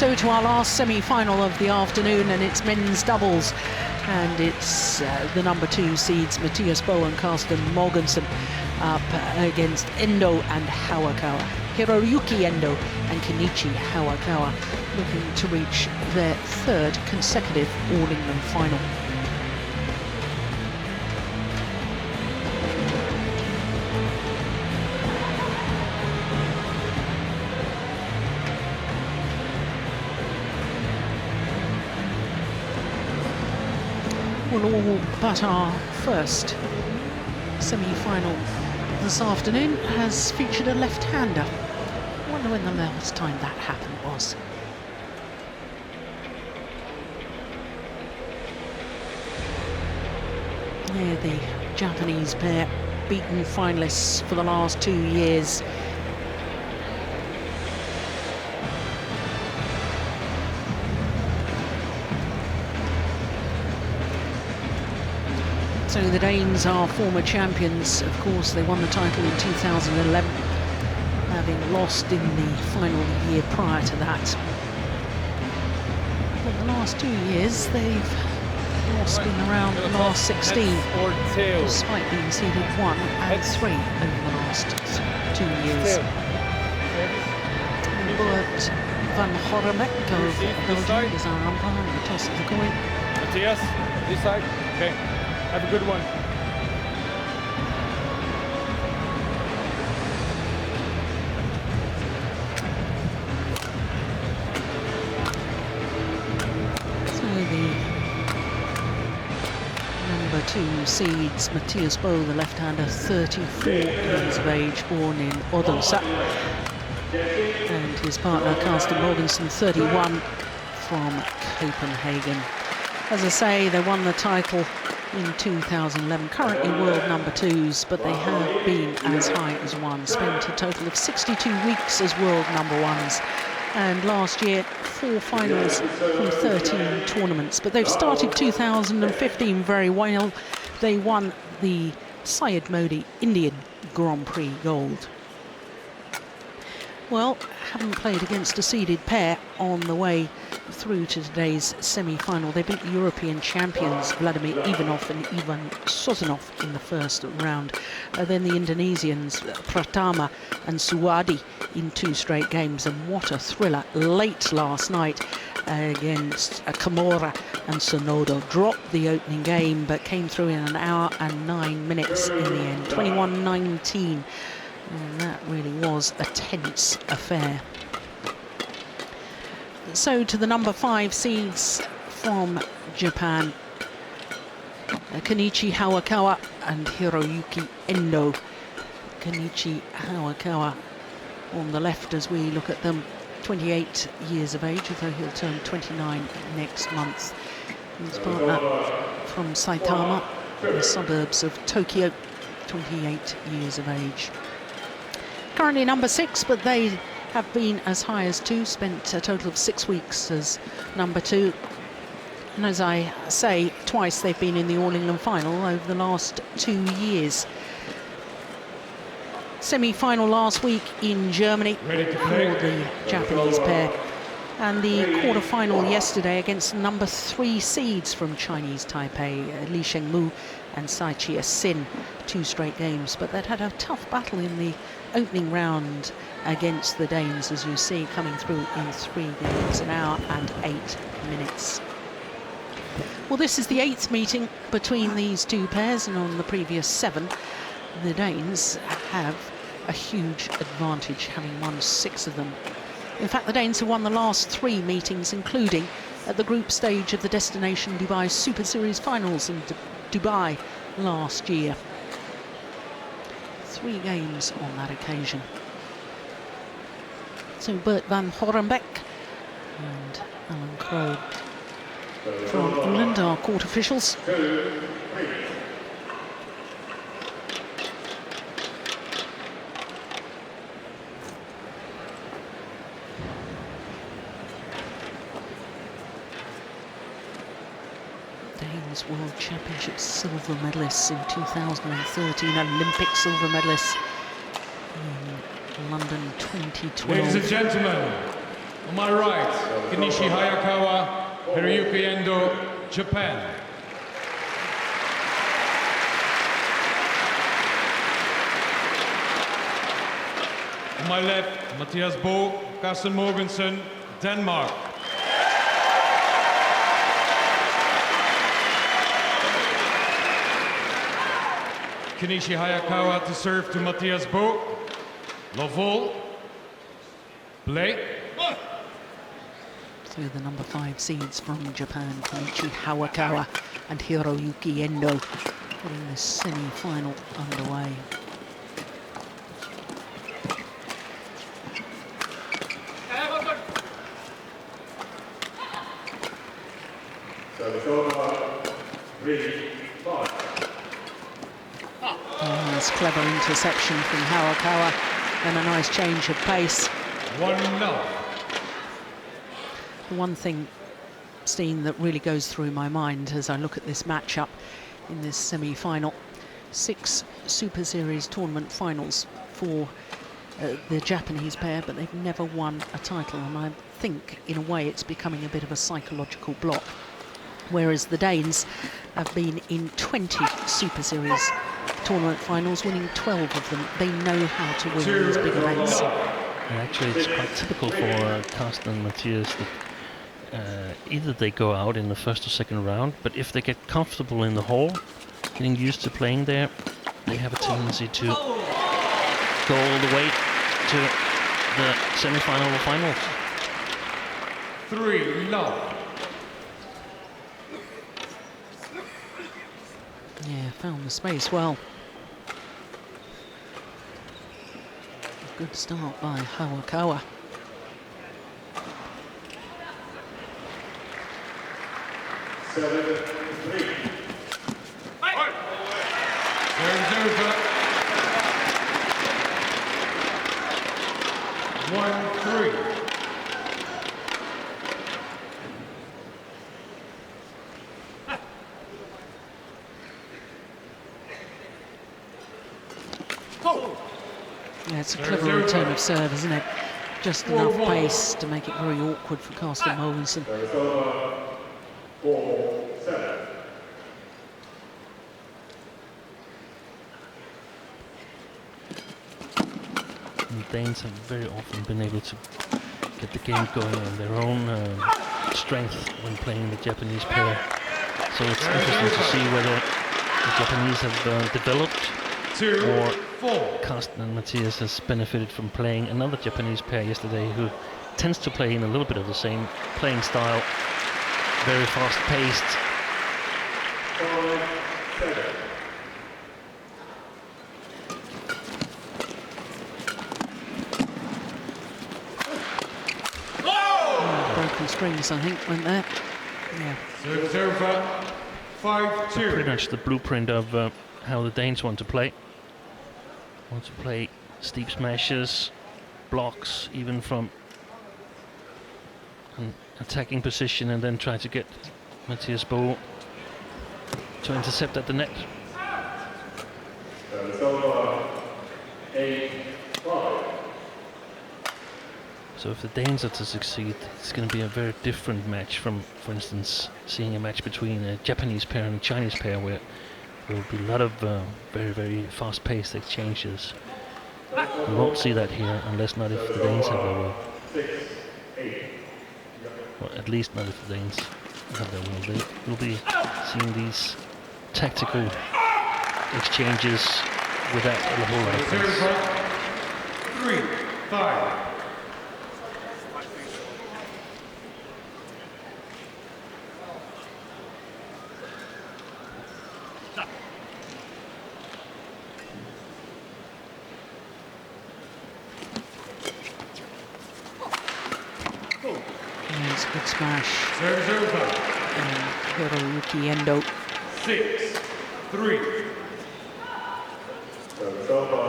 so to our last semi-final of the afternoon, and it's men's doubles, and it's the number 2 seeds Matthias Bo and Carsten Mogensen up against Endo and Hayakawa. Hiroyuki Endo and Kenichi Hayakawa looking to reach their 3rd consecutive All England final. Well, all but our first semi-final this afternoon has featured a left-hander. I wonder when the last time that happened was. Yeah, the Japanese pair, beaten finalists for the last 2 years. So the Danes are former champions. Of course, they won the title in 2011, having lost in the final year prior to that. But the last 2 years, they've lost in around the last 16, despite being seeded 1 and 3 over the last 2 years. Bert van Horemek of Belgium is our umpire in the toss of the coin. Matthias, this side. Okay. Have a good one. So the number 2 seeds Matthias Bo, the left-hander, 34 years of age, born in Odense, and his partner Carsten Mogensen, 31, from Copenhagen. As I say, they won the title in 2011, currently world number 2s, but they have been as high as 1, spent a total of 62 weeks as world number 1s, and last year 4 finals from 13 tournaments. But they've started 2015 very well. They won the Syed Modi Indian Grand Prix Gold. Well, haven't played against a seeded pair on the way through to today's semi-final. They beat the European champions Vladimir Ivanov and Ivan Sozanov in the first round. Then the Indonesians Pratama and Suwadi in 2 straight games. And what a thriller late last night against Kimura and Sonoda. Dropped the opening game but came through in an hour and 9 minutes in the end, 21-19. And that really was a tense affair. So to the number 5 seeds from Japan, Kenichi Hayakawa and Hiroyuki Endo. Kenichi Hayakawa on the left as we look at them, 28 years of age, although he'll turn 29 next month. His partner from Saitama, in the suburbs of Tokyo, 28 years of age. Currently number 6, but they have been as high as 2, spent a total of 6 weeks as number 2. And as I say, twice they've been in the All England final over the last 2 years. Semi-final last week in Germany for the Japanese pair. And the quarter-final yesterday against number 3 seeds from Chinese Taipei, Li Shengmu and Sai Chia Sin, 2 straight games. But they'd had a tough battle in the opening round against the Danes, as you see, coming through in 3 games, an hour and 8 minutes. Well, this is the 8th meeting between these 2 pairs, and on the previous 7, the Danes have a huge advantage, having won 6 of them. In fact, the Danes have won the last 3 meetings, including at the group stage of the Destination Dubai Superseries finals in Dubai last year. 3 games on that occasion. So Bert van Horemek and Alan Crowe from England are court officials. Danes World Championships silver medalists in 2013, Olympic silver medalists in London 2012. Ladies and gentlemen, on my right, Kenichi Hayakawa, Hiroyuki Endo, Japan. On my left, Mathias Bo, Carsten Mogensen, Denmark. Kenichi Hayakawa to serve to Mathias Bo. Lovol. Play. So the number 5 seeds from Japan, Kenichi Hayakawa and Hiroyuki Endo, getting this semi-final underway. Nice clever interception from Hayakawa and a nice change of pace. 1-0. The one thing, Steen, that really goes through my mind as I look at this matchup in this semi-final, 6 Super Series tournament finals for the Japanese pair, but they've never won a title, and I think in a way it's becoming a bit of a psychological block, whereas the Danes have been in 20 Super Series tournament finals, winning 12 of them. They know how to win these big events. And actually it's quite typical for Carsten and Matthias that either they go out in the first or second round, but if they get comfortable in the hall, getting used to playing there, they have a tendency to go all the way to the semi-final or finals. 3-0. Yeah, found the space well. A good start by Hayakawa. Serves over. 1-3. Yeah, it's a clever return of serve, isn't it? Just enough pace to make it very awkward for Carsten Mogensen. And the Danes have very often been able to get the game going on their own strength when playing the Japanese pair. So it's interesting to see whether the Japanese have developed or Carsten and Matthias has benefited from playing another Japanese pair yesterday who tends to play in a little bit of the same playing style, very fast-paced. Broken strings, I think, went there. Yeah. Serves over. 5-2. Pretty much the blueprint of how the Danes want to play. Want to play steep smashes, blocks, even from an attacking position, and then try to get Mathias Bo to intercept at the net. So if the Danes are to succeed, it's going to be a very different match from, for instance, seeing a match between a Japanese pair and a Chinese pair, where there will be a lot of very, very fast-paced exchanges. We won't see that here, unless not if the Danes have their will. Well, at least not if the Danes have their will. They will be seeing these tactical exchanges without a whole lot of pace. 3-5. Nice, good smash. Serves over. And Hiroyuki Endo. 6-3. Serves over.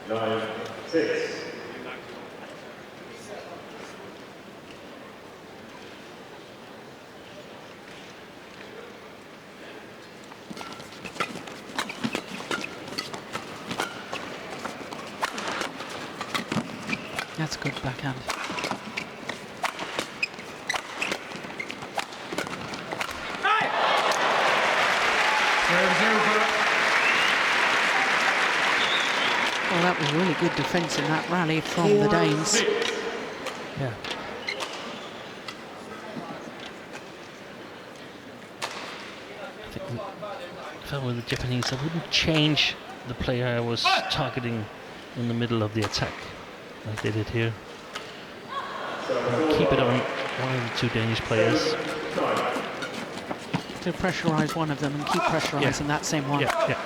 9-6. That's a good backhand. really good defence in that rally from the Danes. Yeah. I think if I were the Japanese, I wouldn't change the player I was targeting in the middle of the attack. I did it here. Keep it on one of the two Danish players. To pressurise one of them and keep pressurising that same one. Yeah.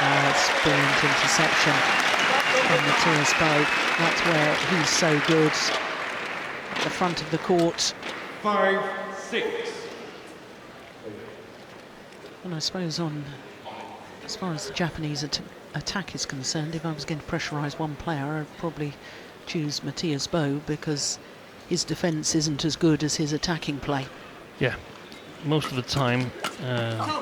That's brilliant interception from Matthias Bo. That's where he's so good. At the front of the court. 5-6. And I suppose as far as the Japanese attack is concerned, if I was going to pressurise one player, I'd probably choose Matthias Bo, because his defence isn't as good as his attacking play. Yeah. Most of the time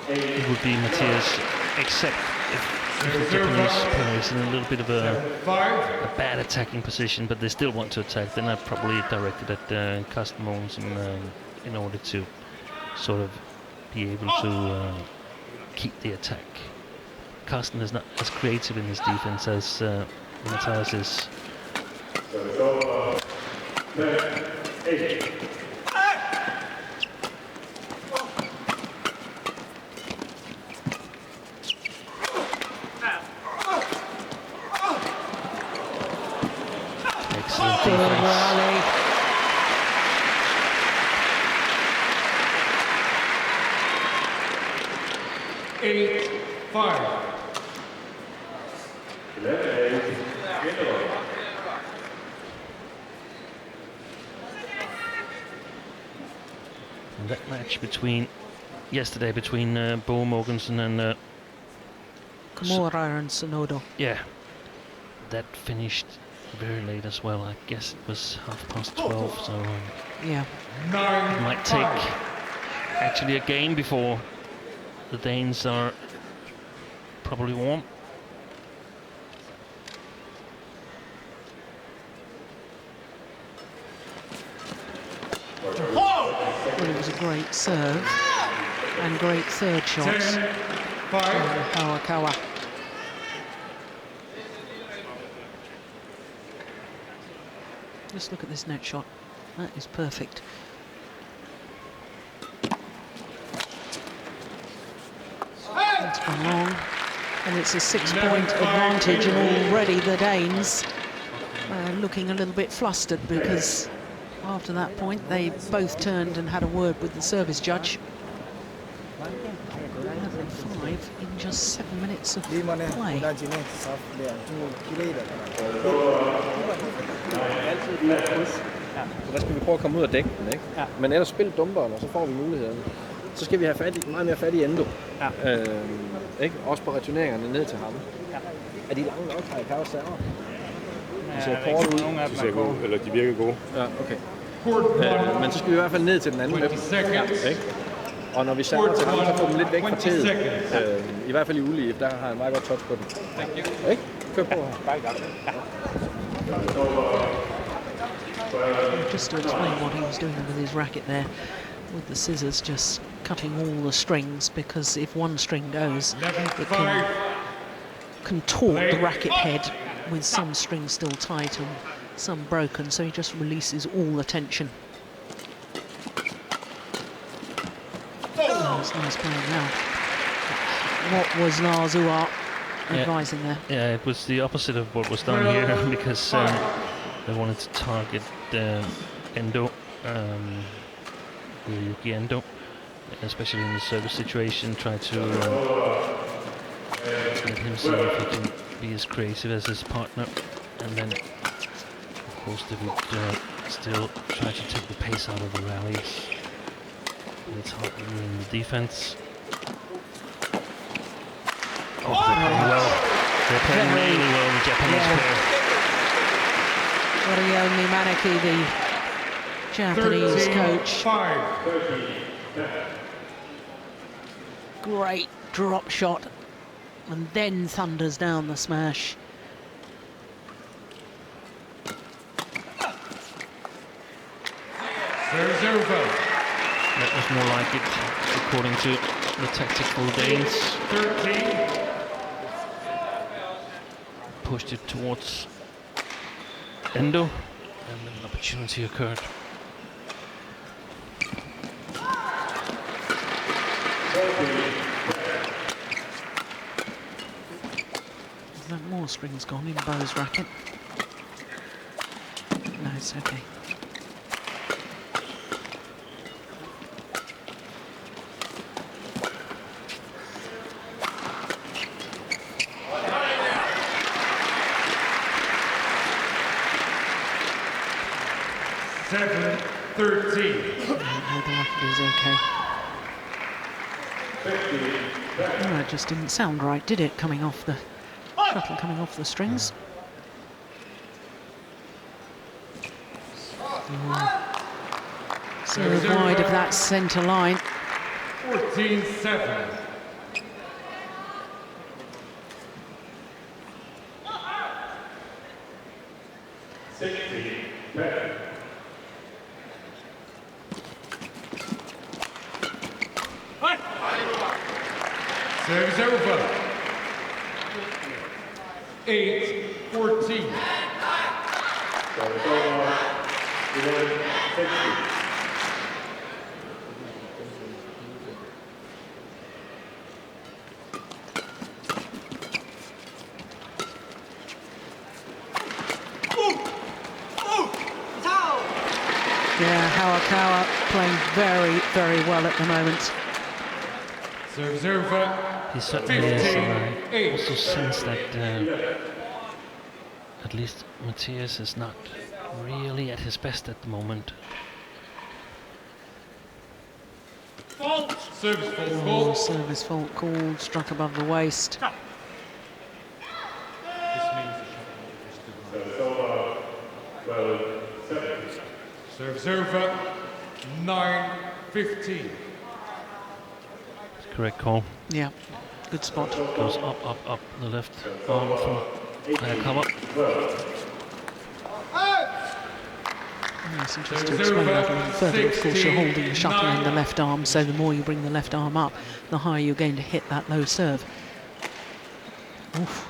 it would be Matthias, except if the Japanese player is in a little bit of a bad attacking position, but they still want to attack, then I'd probably direct it at Carsten Mogensen in order to sort of be able to keep the attack. Carsten is not as creative in his defense as Matthias is. Excellent defense. 8-5. And that match yesterday between Bo Mogensen and Kimura and Sonodo. yeah, that finished very late as well. I guess it was 12:30, so Yeah. it might take actually a game before the Danes are probably warm. Well, it was a great serve and great third shot 10-5. from Hayakawa. Just look at this net shot. That is perfect. That's gone long. And it's a 6-point advantage, and already the Danes looking a little bit flustered, because after that point they both turned and had a word with the service judge. 11-5 in just 7 minutes of play. Så der skal vi prøve at komme ud og dække den, ikke? Ja. Men ellers spil dumperen, og så får vi muligheden. Så skal vi have meget mere fat i Endo. Ja. Ikke? Også på returneringerne ned til ham. Ja. Er de lange nok, Hayakawa server? De ser kort ud. De ser gode, eller de virker gode. Ja, okay. Men så skal vi i hvert fald ned til den anden. Ja, ikke? Og når vi server til ham, så får vi lidt væk fra tæet. I hvert fald i ulige, der har han meget godt touch på den. Ikke? Kør på her. Bare i gang. Just to explain what he was doing with his racket there, with the scissors, just cutting all the strings, because if one string goes, it can contort the racket head with some strings still tight and some broken, so he just releases all the tension. That's nice playing now. What was Lars Uart advising there? Yeah, it was the opposite of what was done here, because they wanted to target Endo, Yuki Endo, especially in the service situation, try to let him see if he can be as creative as his partner, and then of course they would still try to take the pace out of the rallies. And it's hard in the defense. Oh, they're playing well. They're playing really well, the Japanese pair. Yomi Maneki, the Japanese coach. 13-5. Great drop shot, and then thunders down the smash. There's over. That was more like it, according to the tactical Danes. 13. pushed it towards Endo, and an opportunity occurred. Is there more strings gone in Bo's racket? No, it's okay. Seven, 13. No, the racket is okay. Oh, it just didn't sound right, did it? Coming off the shuttle, coming off the strings. Serve wide of that centre line. 14-7. Service over. 8-14. Yeah, Hayakawa playing very, very well at the moment. Service over. He certainly is, and I 15-8. also sense that at least Matthias is not really at his best at the moment. Fault. Service fault Oh, called. service fault called, struck above the waist. Service over. 9-15. Correct call. Yeah, good spot. Goes up, up, up the left arm from Hayakawa. Yes, and just to explain that a little further, of course, you're holding the shuttle in the left arm, so the more you bring the left arm up, the higher you're going to hit that low serve. Oof.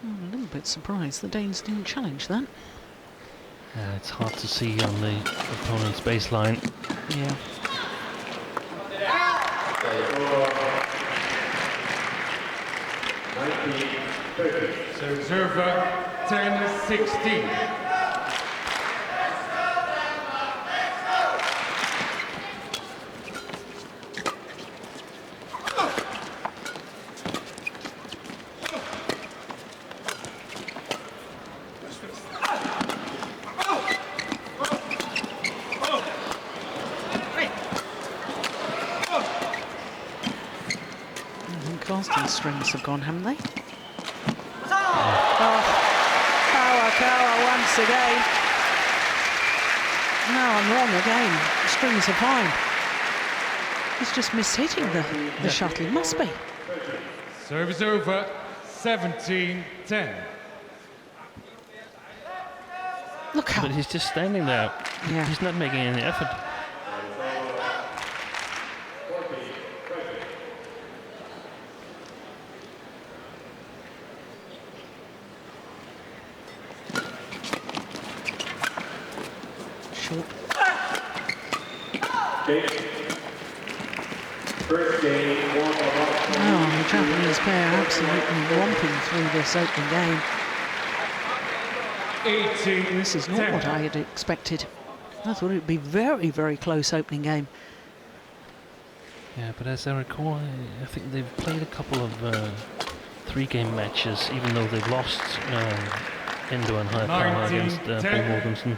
I'm a little bit surprised the Danes didn't challenge that. It's hard to see on the opponent's baseline. Yeah. Service over. 10-16. Casting strings have gone, haven't they? Oh, Hayakawa once again. No, I'm wrong again. The strings are fine. He's just mishitting the shuttle. Must be. Service over. 17-10. Look how. But he's just standing there. Yeah. He's not making any effort. Short. Oh, the Japanese pair absolutely romping through this opening game. 18. This is not what I had expected. I thought it would be very, very close opening game. Yeah, but as I recall, I think they've played a couple of three-game matches, even though they've lost Endo and Hayakawa against Paul Mogensen.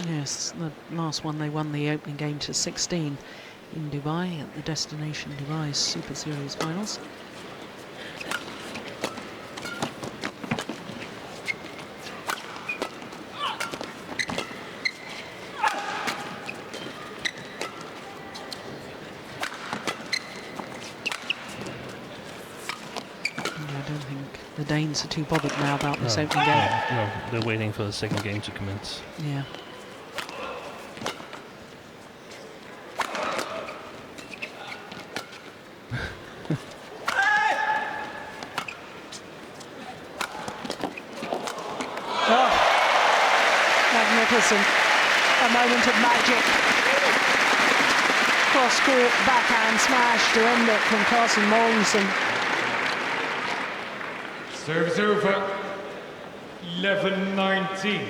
Yes, the last one they won the opening game to 16 in Dubai at the Destination Dubai Super Series finals. I don't think the Danes are too bothered now about this opening game. No, they're waiting for the second game to commence. Yeah. Oh, magnificent. A moment of magic. Cross-court backhand smash to end it from Carsten Mogensen. Service over. 11-19.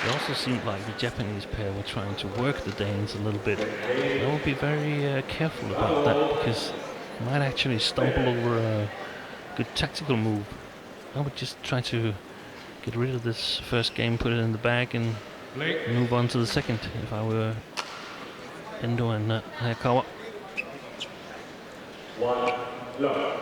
It also seemed like the Japanese pair were trying to work the Danes a little bit. I will be very careful about that, because you might actually stumble over a good tactical move. I would just try to get rid of this first game, put it in the bag, and move on to the second if I were Endo and Hayakawa. One love.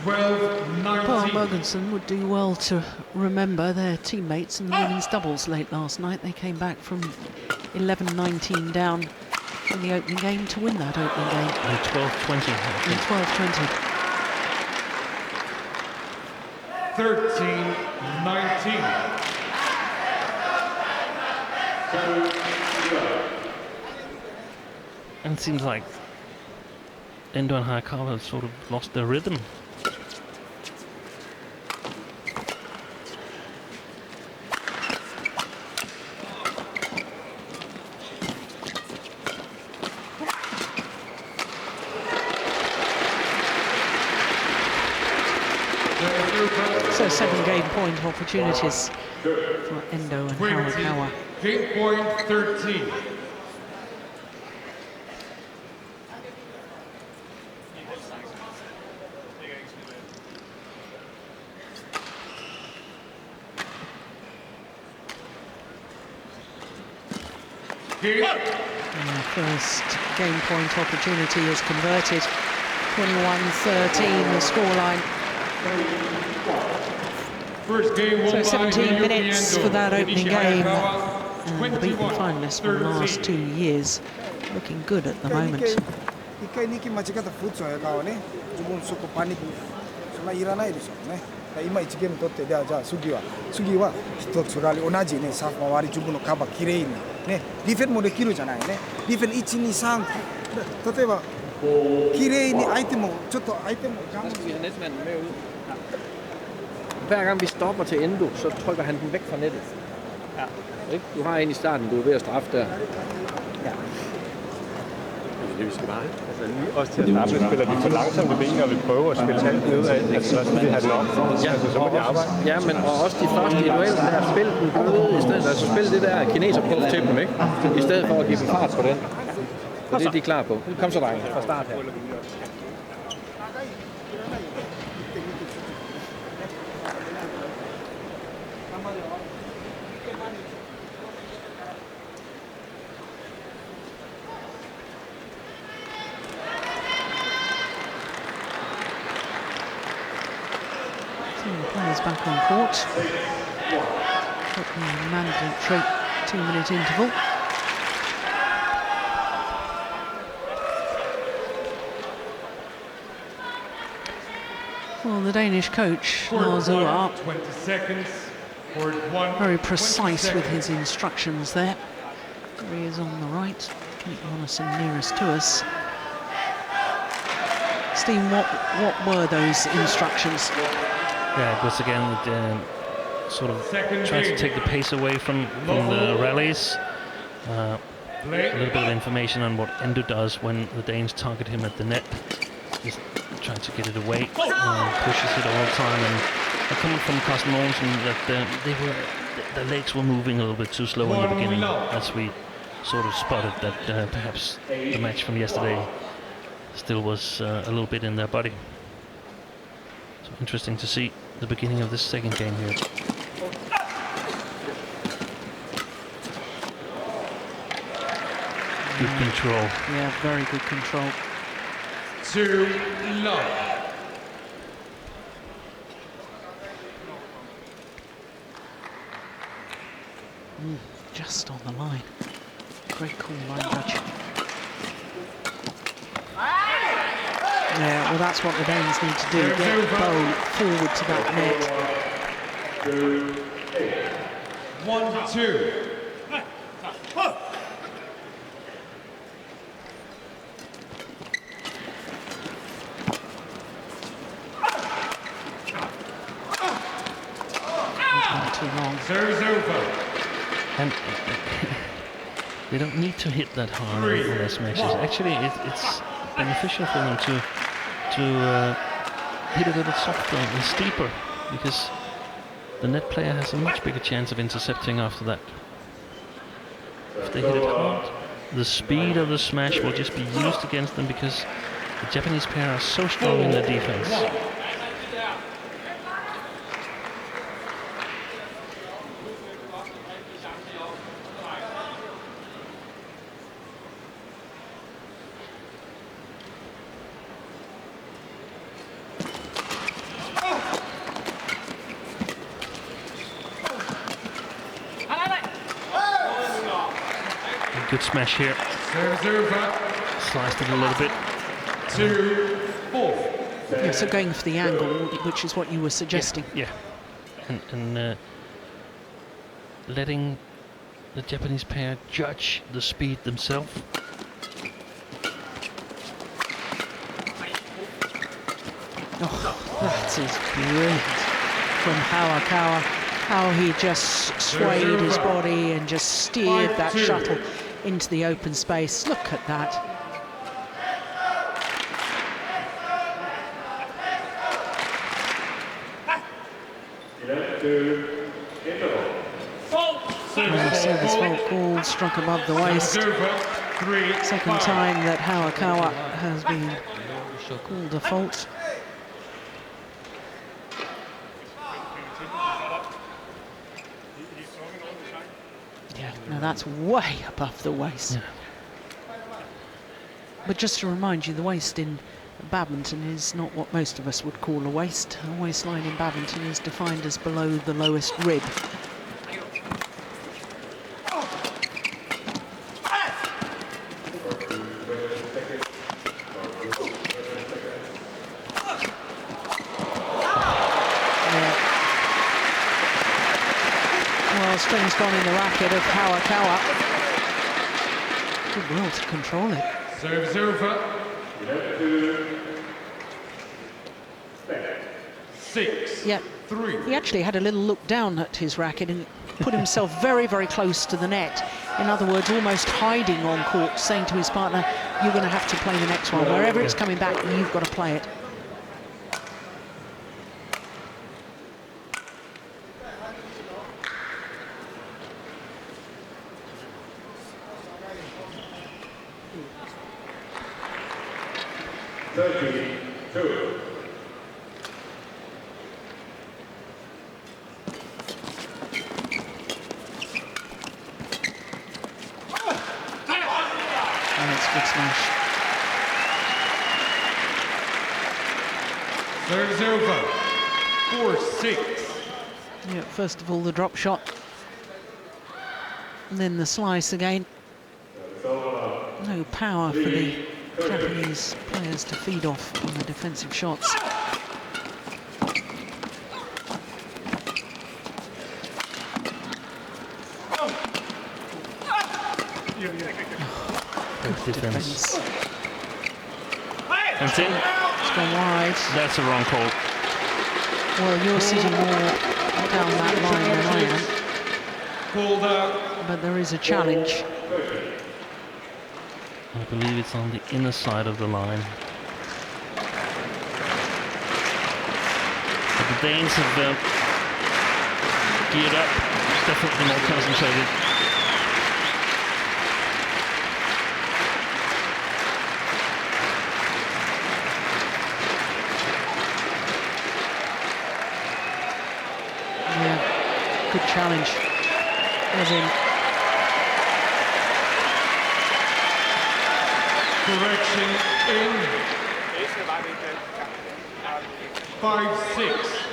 Well, 12-19. Mogensen would do well to remember their teammates in the women's doubles late last night. They came back from 11-19 down in the opening game to win that opening game. And 12-20. In 12-20. 13-19. And it seems like Endo and Hayakawa have sort of lost their rhythm. So 7 game point opportunities for Endo and Hayakawa. Game point 13. And the first game point opportunity is converted. 21-13 the scoreline. First game won So by 17 Endo. minutes for that opening game. Hayakawa, And the beaten finalists from the last 2 years. Looking good at the moment. 一回2球間違ったフッツの側ね、自分そこパニック、そんないらないでしょうね。今1ゲーム取って、じゃあ次は一つが同じね、サーフ回り自分のカバーきれいにね、ディフェンもできるじゃないね。ディフェン1、2、3、例えばきれいに相手もちょっと相手もジャンプ。 Vi har netmanden med ud. Hver gang vi stopper til Endo, så trykker han den væk fra nettet. Ja. Du har en i starten, du er ved at straffe der. Ja. Det vi skal bare. Altså, også til at starte med spiller de for langsomt med benene og vil prøve at spille tallet nedad. Altså, så skal vi have den op. Ja, altså, så må de arbejde. Ja, men og også de første i duellen der, spil den bløde i stedet for, altså spil det der kineserpuls til dem, ikke? I stedet for at give dem fart på den. Så det er de klar på. Kom så, drenge, fra start her. Players back on court. Got the mandatory 2-minute interval. Well, the Danish coach, Lars Uar, 20 seconds. Court 1. very precise with his instructions there. There he is on the right. Kate Jonassen nearest to us. Steve, what were those instructions? Yeah, it was again sort of trying to take the pace away from the rallies. A little bit of information on what Endo does when the Danes target him at the net. He's trying to get it away, pushes it all the time, and a comment from Carsten Mogensen that the legs were moving a little bit too slow in the beginning, as we sort of spotted that perhaps the match from yesterday still was a little bit in their body. So interesting to see the beginning of this second game here. Good control. Yeah, very good control. 2 love. Just on the line. Great call, line judge. Yeah, well, that's what the Danes need to do. Get Bow forward to that net. 1-2. Too long. Serves over. And they don't need to hit that hard on their smashes. Actually, it's beneficial for them to hit a little softer and steeper, because the net player has a much bigger chance of intercepting after that. If they hit it hard, the speed of the smash will just be used against them, because the Japanese pair are so strong in their defense. Good smash here. Serves over. Sliced it a little bit. 2-4. Yeah, so going for the angle, which is what you were suggesting. Yeah. And letting the Japanese pair judge the speed themselves. Oh, that is brilliant from Hayakawa. How he just swayed his body and just steered that shuttle into the open space. Look at that. And service fault called, struck above the waist. Second time that Hayakawa has been called a fault. Yeah, no, that's way above the waist. Yeah. But just to remind you, the waist in badminton is not what most of us would call a waist. A waistline in badminton is defined as below the lowest rib. Strings gone in the racket of Hayakawa. Good will to control it. Serves over. 6-3. Yeah, he actually had a little look down at his racket and put himself very, very close to the net. In other words, almost hiding on court, saying to his partner, you're going to have to play the next one. Wherever it's coming back, you've got to play it. Serves over. 4-6. Yeah, first of all, the drop shot. And then the slice again. No power for the Japanese players to feed off on the defensive shots. Good defense. That's it. It's gone wide. That's a wrong call. Well, you're sitting more down that line than I am. Pulled out. But there is a challenge. I believe it's on the inner side of the line. But the Danes have geared up, definitely more concentrated. Yeah, good challenge. As in, Correction in. 5-6.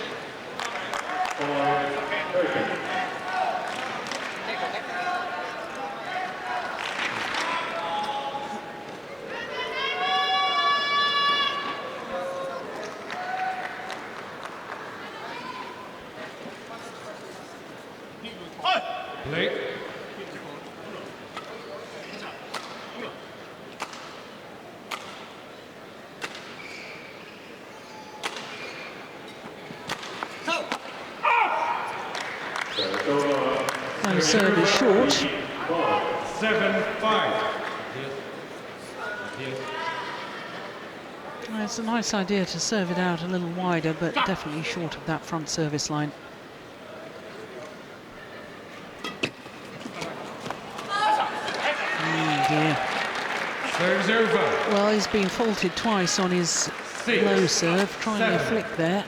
Play. And serve is short. 7-5. It's a nice idea to serve it out a little wider, but definitely short of that front service line. Dear. Serve's over. Well, he's been faulted twice on his low serve, trying to flick there.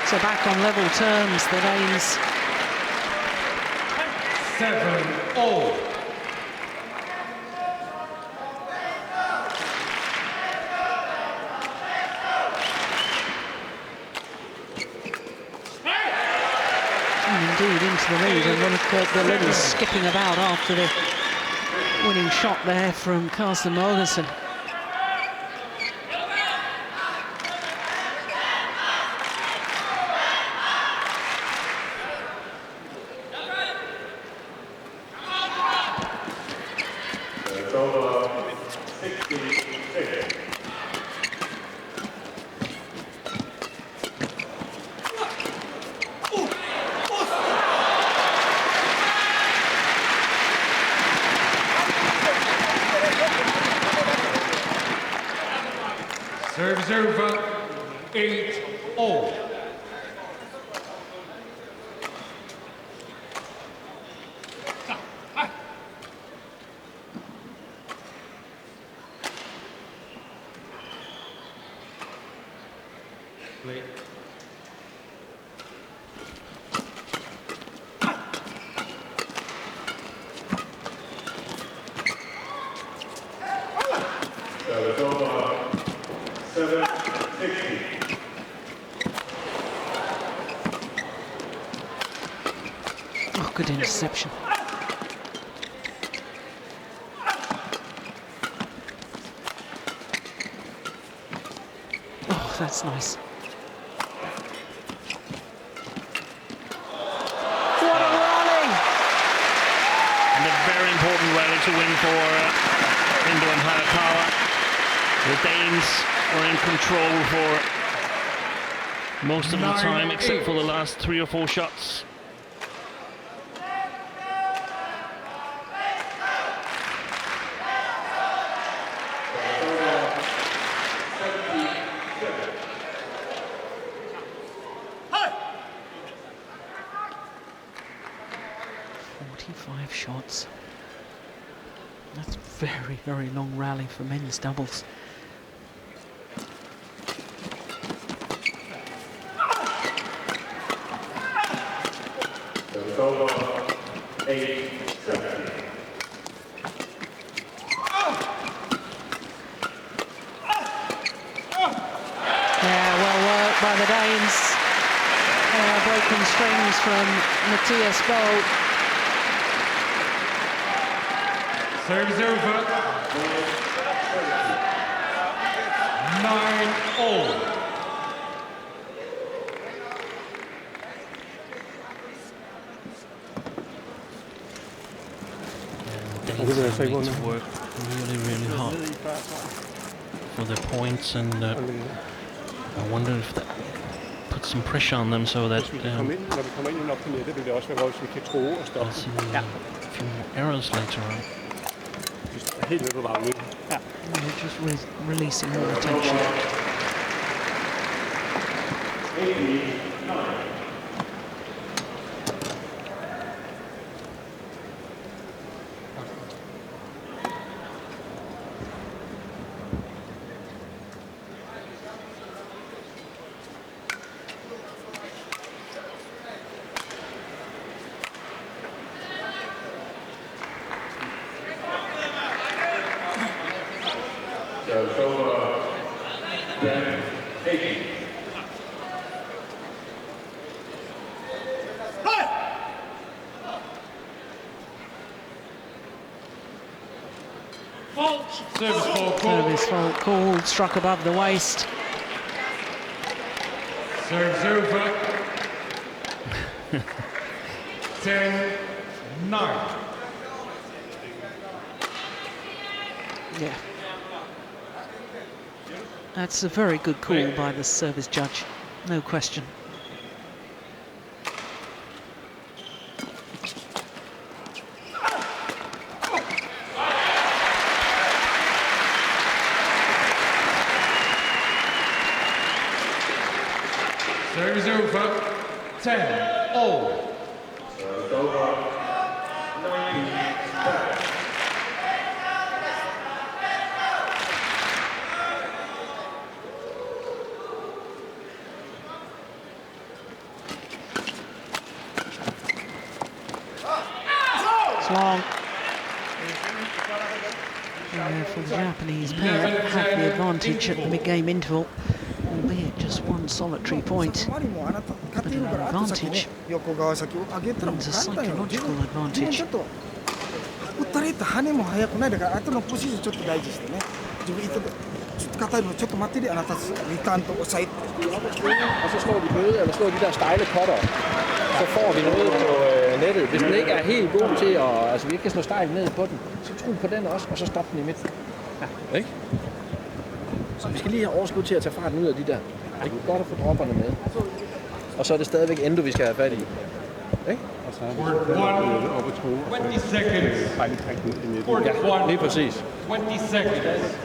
So back on level terms, the Danes. 7-all. And indeed into the lead, and look at the little skipping about after the winning shot there from Carsten Mogensen. Serve's over. 8-all. Play. Service over. 7-60. Oh, good interception. Oh, that's nice. What a rally! And a very important rally to win for Endo and Hayakawa. The Danes were in control for most of the time, except for the last 3 or 4 shots. Shots. That's a very, very long rally for men's doubles. Yeah, well worked by the Danes. Broken strings from Matthias Bo. Serve's over. 9-all. Danes need to work really, really hard for their points, and I wonder if that puts some pressure on them so that we'll see a few more errors later on. They're just releasing more attention. Service fault called, struck above the waist. Serves over. 10-9. Yeah. That's a very good call by the service judge, no question. Service over. 10-all. It's long. For the Japanese pair, have the advantage at the mid-game interval, albeit just one solitary point. But an advantage means a psychological advantage. 打たれた羽も速くないだから後のポジションちょっと大事してね。自分ちょっと硬いのちょっと待ってるあなたリターンと抑えて。Og så slår de bøde, eller slår de der stejle cutter, så får vi noget på nettet. Hvis den ikke er helt god til at, altså vi ikke kan slå stejlt ned på den, så tro på den også, og så stop den i midten. Ja. Ikke? Så vi skal lige have overskud til at tage farten ud af de der. Det er godt at få dropperne med. Og så er det stadigvæk Endo, vi skal have fat i. Ikke? Court 1, 20 seconds. Court 1, lige præcis. 20 seconds.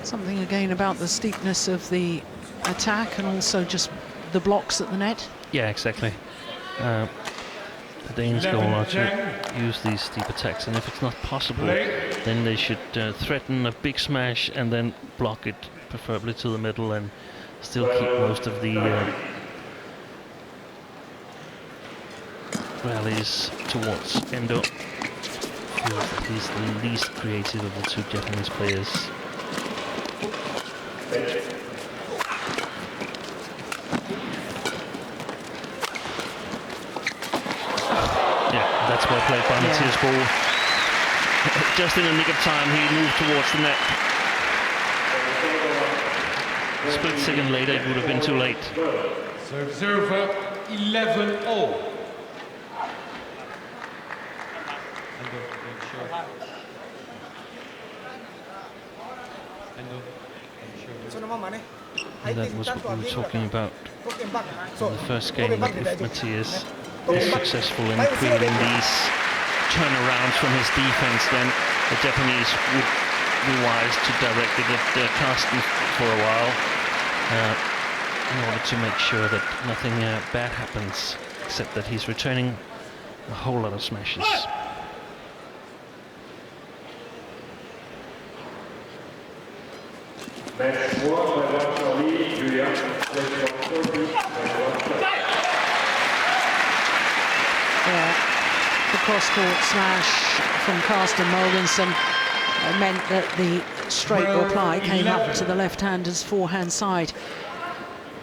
Something again about the steepness of the attack and also just the blocks at the net. Yeah, exactly. The Danes go on to use these steep attacks, and if it's not possible, then they should threaten a big smash and then block it, preferably to the middle, and still keep most of the rallies towards Endo. Feels that he's the least creative of the two Japanese players. That's well played by Matthias Ball. Just in the nick of time, he moved towards the net. A split second later, it would have been too late. Serves over. 11-all. And that was what we were talking about in the first game. If Matthias is successful in creating these turnarounds from his defense, then the Japanese would be wise to direct it at Carsten for a while in order to make sure that nothing bad happens, except that he's returning a whole lot of smashes. The cross-court smash from Carsten Mogensen meant that the straight reply came up to the left-hander's forehand side.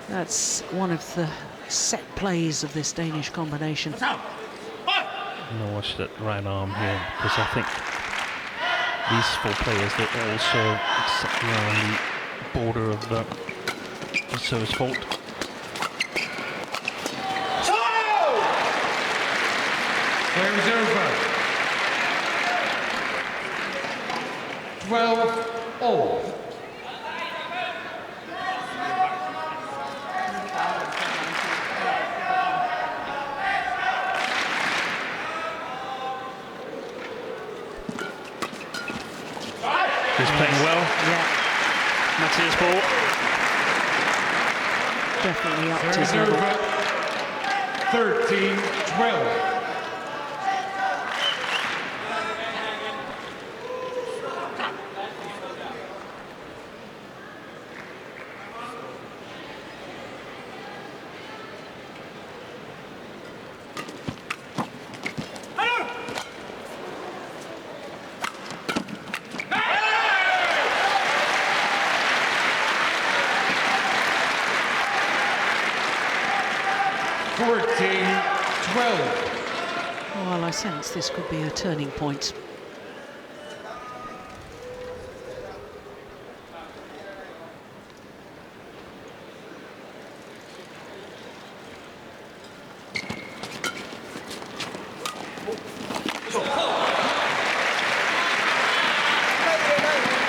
That's one of the set plays of this Danish combination. I'm going to watch that right arm here, because I think these four players, they're also exactly on the border of the service fault. Game's over. 12-all. He's playing well. Yeah. Matthias Ball. Definitely up to his Serves level. over. 13-12. 14-12. Well, I sense this could be a turning point.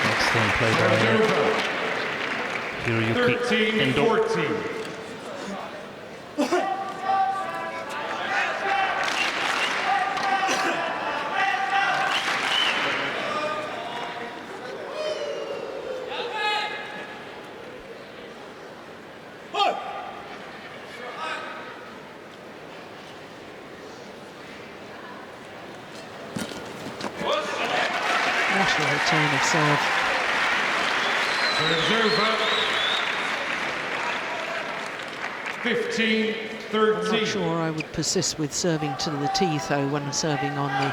Excellent play by Hiroyuki Endo. 13-14. What a return of serve. Serves over. 15-13. I'm not sure I would persist with serving to the teeth, though, when serving on the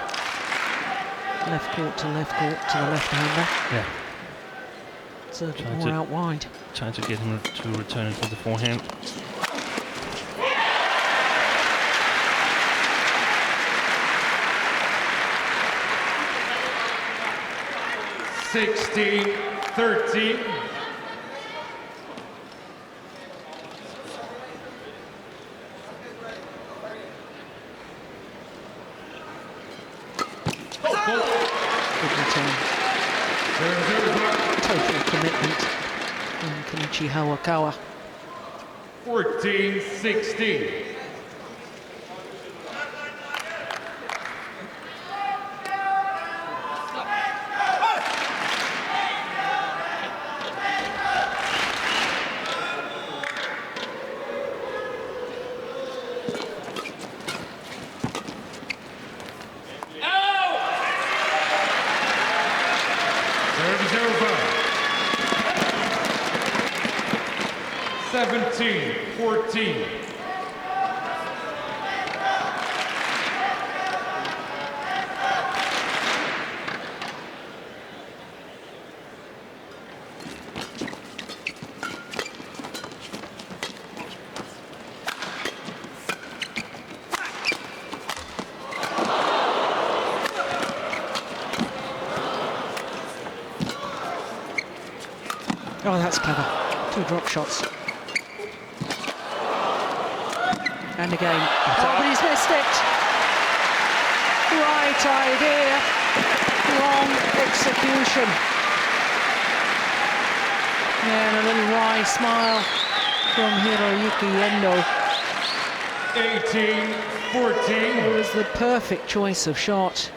left court to the left-hander. Yeah. Serve Trying more to- out wide. Trying to get him to return it with the forehand. Sixteen, 13. Good return. Serves over. Total commitment from Kenichi Hayakawa. 14-16. Serves over. 17-14. Oh, that's clever. 2 drop shots. And again. Oh, but he's missed it. Right idea. Wrong execution. And a little wry smile from Hiroyuki Endo. 18-14. It was the perfect choice of shot.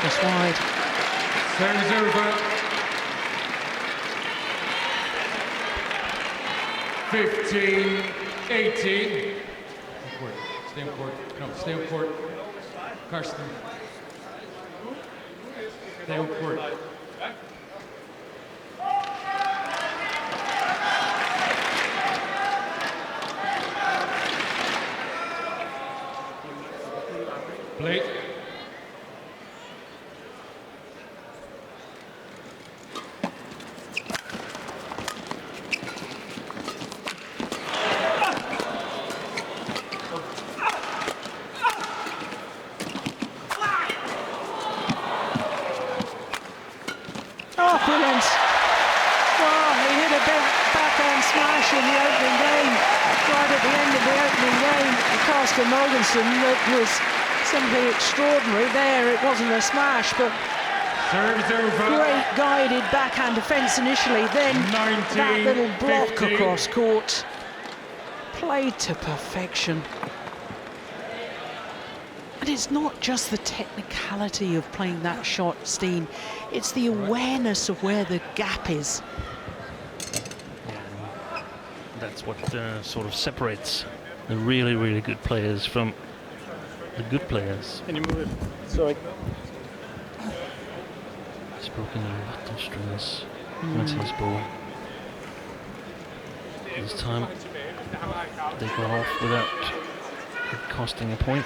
Just wide. Serves over. 15-18. Stay on court. No, stay on court. Karsten. Stay on court. Play. Oh, brilliant. Well, he hit a big backhand smash in the opening game, right at the end of the opening game. Carsten Mogensen, that was simply extraordinary. There, it wasn't a smash, but Serves over. great guided backhand defence initially. Then that little block 19-15. across court. Played to perfection. And it's not just the technicality of playing that shot, Steen. It's the awareness of where the gap is. Yeah, that's what sort of separates the really, really good players from the good players. Can you move it? Sorry. He's broken a lot of strings. That's his ball. This time they got off without it costing a point.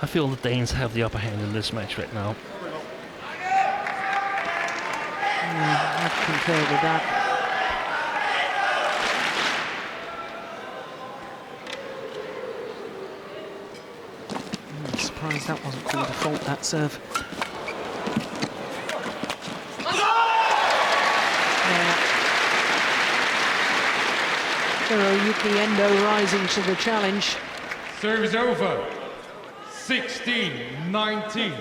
I feel the Danes have the upper hand in this match right now. Yeah, I'd concur with that. I'm surprised that wasn't called a fault, that serve. Hiroyuki Endo rising to the challenge. Serve is over. 16-19.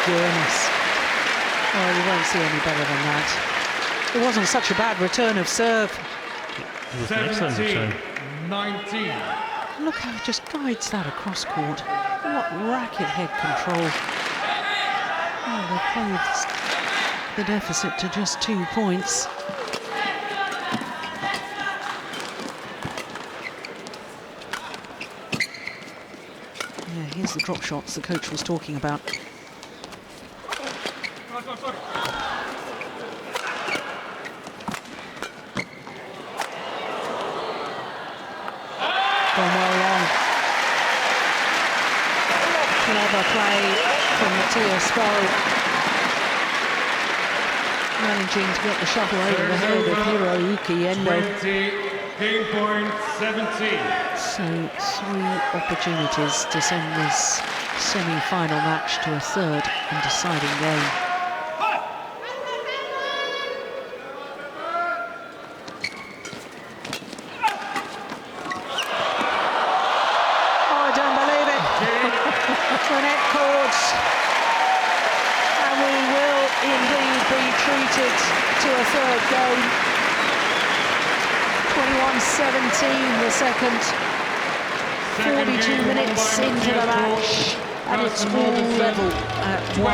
Goodness. Oh, you won't see any better than that. It wasn't such a bad return of serve. It was an excellent return. 19. Look how he just guides that across court. What racket head control. Oh, they played the deficit to just 2 points. Yeah, here's the drop shots the coach was talking about. Clever play from Matthias Bo, managing to get the shuttle over the head of Hiroyuki Endo. 20, game point 17. So 3 opportunities to send this semi-final match to a third and deciding game. Net cords, and we will indeed be treated to a third game. 21-17 the second, 42 minutes into the match, and it's all level at 1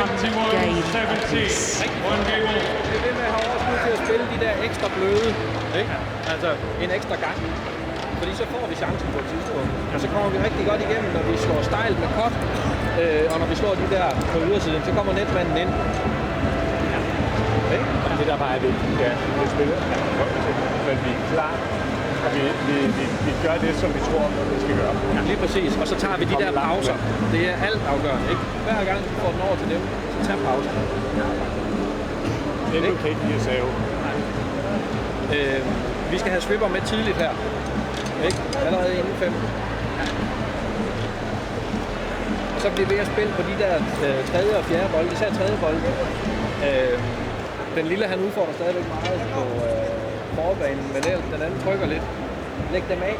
game apiece. One game all. Det er det med at have overskud til at spille de der ekstra bløde, ikke? Altså en ekstra gang. Fordi så får vi chancen på et tidspunkt. Og så kommer vi rigtig godt igennem, når vi slår stejlt med cut. Og når vi slår de der på ydersiden, så kommer netmanden ind. Ja. Det der bare er vigtigt, ja, det spiller, men vi er klar, og vi gør det, som vi tror, vi skal gøre. Ja, lige præcis. Og så tager vi de der pauser. Det er alt afgørende, ikke? Hver gang vi får den over til dem, så tager pauser. Det er okay, de er save. Vi skal have swipper med tidligt her. Ikke? Allerede inden 5. Og så bliver vi ved at spille på de der tredje og fjerde bolde, især tredje bolde. Den lille, han udfordrer stadigvæk meget på forbanen, men den anden trykker lidt. Læg dem af.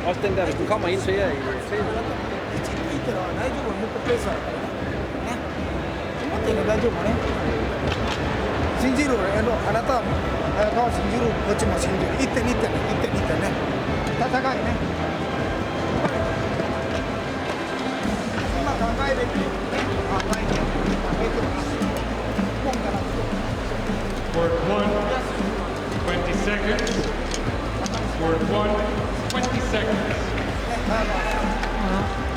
Også den der, hvis du kommer ind til jer i scenen. Word 1, 20 seconds. Word 1, 20 seconds.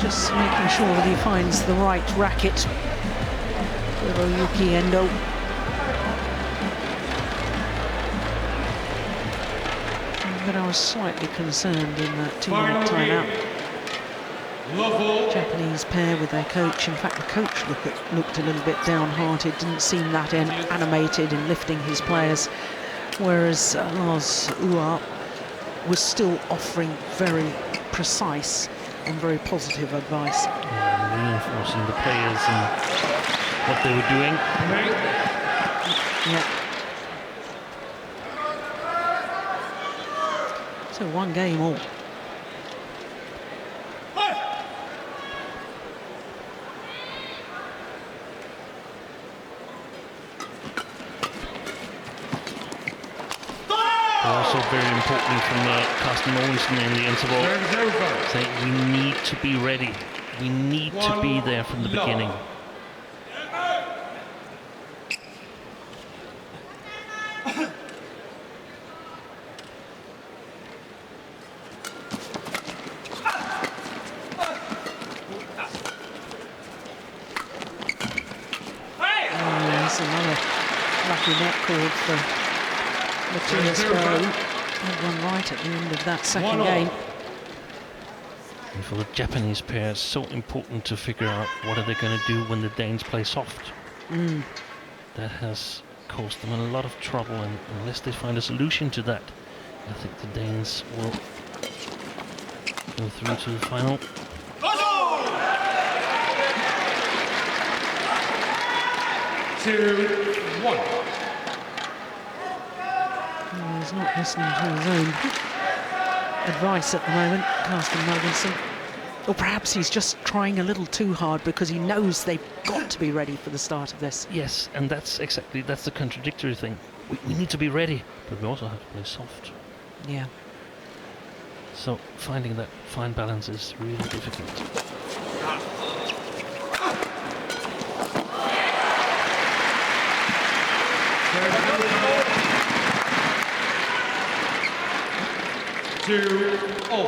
Just making sure that he finds the right racket. Hiroyuki Endo. But I was slightly concerned in that 2-minute timeout. Japanese pair with their coach. In fact, the coach looked a little bit downhearted, didn't seem that animated in lifting his players, whereas Lars Ua was still offering very precise and very positive advice. Reinforcing the players and what they were doing. Yeah. So 1 game all. also very important from Carsten Mogensen in the interval. Serve's over. Saying we need to be ready. We need to be there from the beginning. There's another lucky net cord for Matthias Bo. Had one right at the end of that second game. And for the Japanese pair, it's so important to figure out what are they going to do when the Danes play soft. That has caused them a lot of trouble, and unless they find a solution to that, I think the Danes will go through to the final. 2-1. He's not listening to his own advice at the moment, Carsten Mogensen. Or perhaps he's just trying a little too hard because he knows they've got to be ready for the start of this. Yes, and that's the contradictory thing. We need to be ready, but we also have to play soft. Yeah. So finding that fine balance is really difficult. Oh,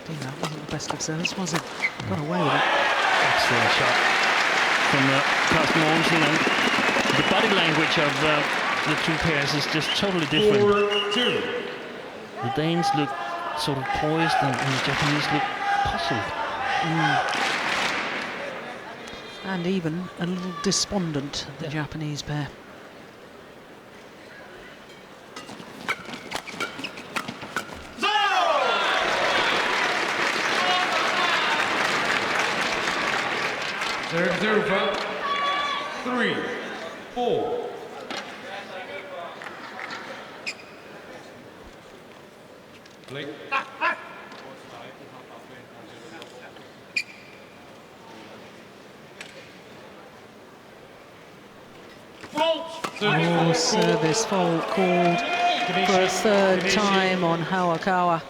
dear, that wasn't the best of service, was it? Got away with it. Excellent shot from Carsten Mogensen, and the body language of the two pairs is just totally different. 4-2. The Danes look sort of poised, and the Japanese look puzzled. And even a little despondent, the Japanese pair. Serve's over. 3-4. Blake. Oh, service fault called for a third time on Hayakawa.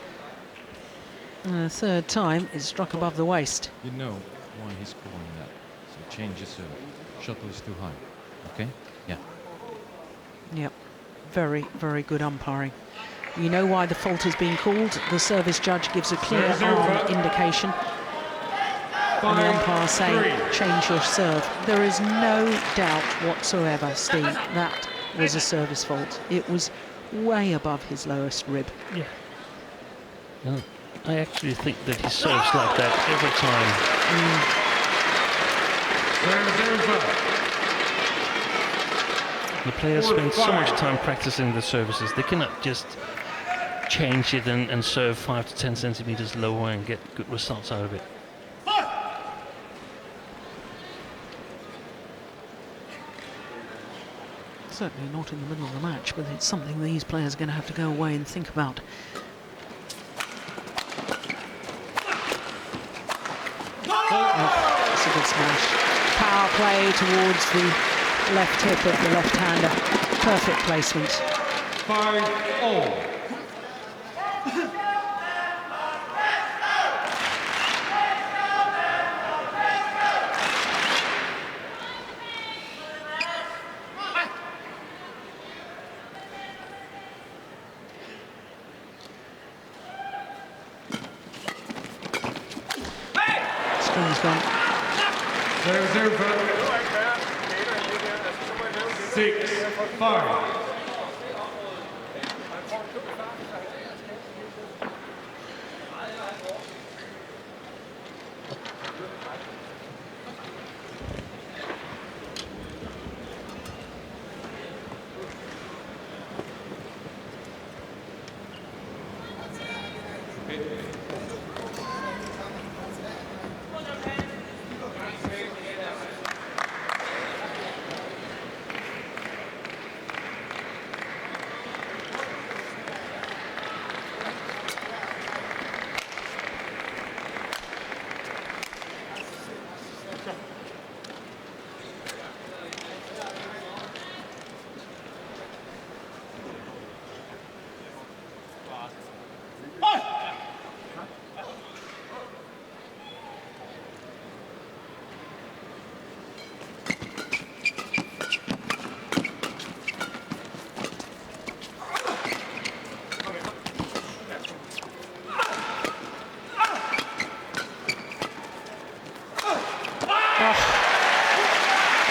And a third time, it's struck above the waist. You know why he's calling that. So change your serve. Shuttle is too high. Okay? Yeah. Yep, very, very good umpiring. You know why the fault is being called. The service judge gives a clear arm indication. And the umpire saying, change your serve. There is no doubt whatsoever, Steve, that was a service fault. It was way above his lowest rib. Yeah. And I actually think that he serves like that every time. The players spend so much time practicing the services. They cannot just change it and serve 5 to 10 centimeters lower and get good results out of it. Certainly not in the middle of the match, but it's something these players are going to have to go away and think about. Oh, it's a good smash. Power play towards the left hip of the left-hander. Perfect placement. 5-all. String's gone. Serve's over. 6-5. 5.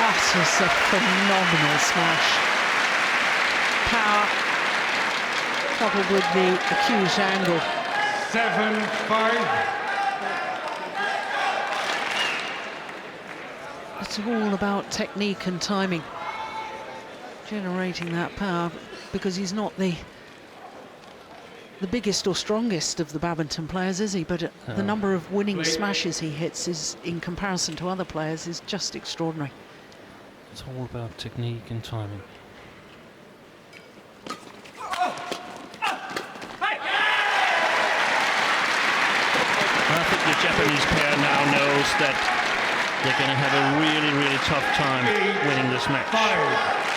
That is a phenomenal smash. Power coupled with the acute angle. 7-5. It's all about technique and timing. Generating that power, because he's not the biggest or strongest of the badminton players, is he? But the number of winning smashes he hits is, in comparison to other players, is just extraordinary. It's all about technique and timing. I think the Japanese pair now knows that they're going to have a really, really tough time winning this match. 5.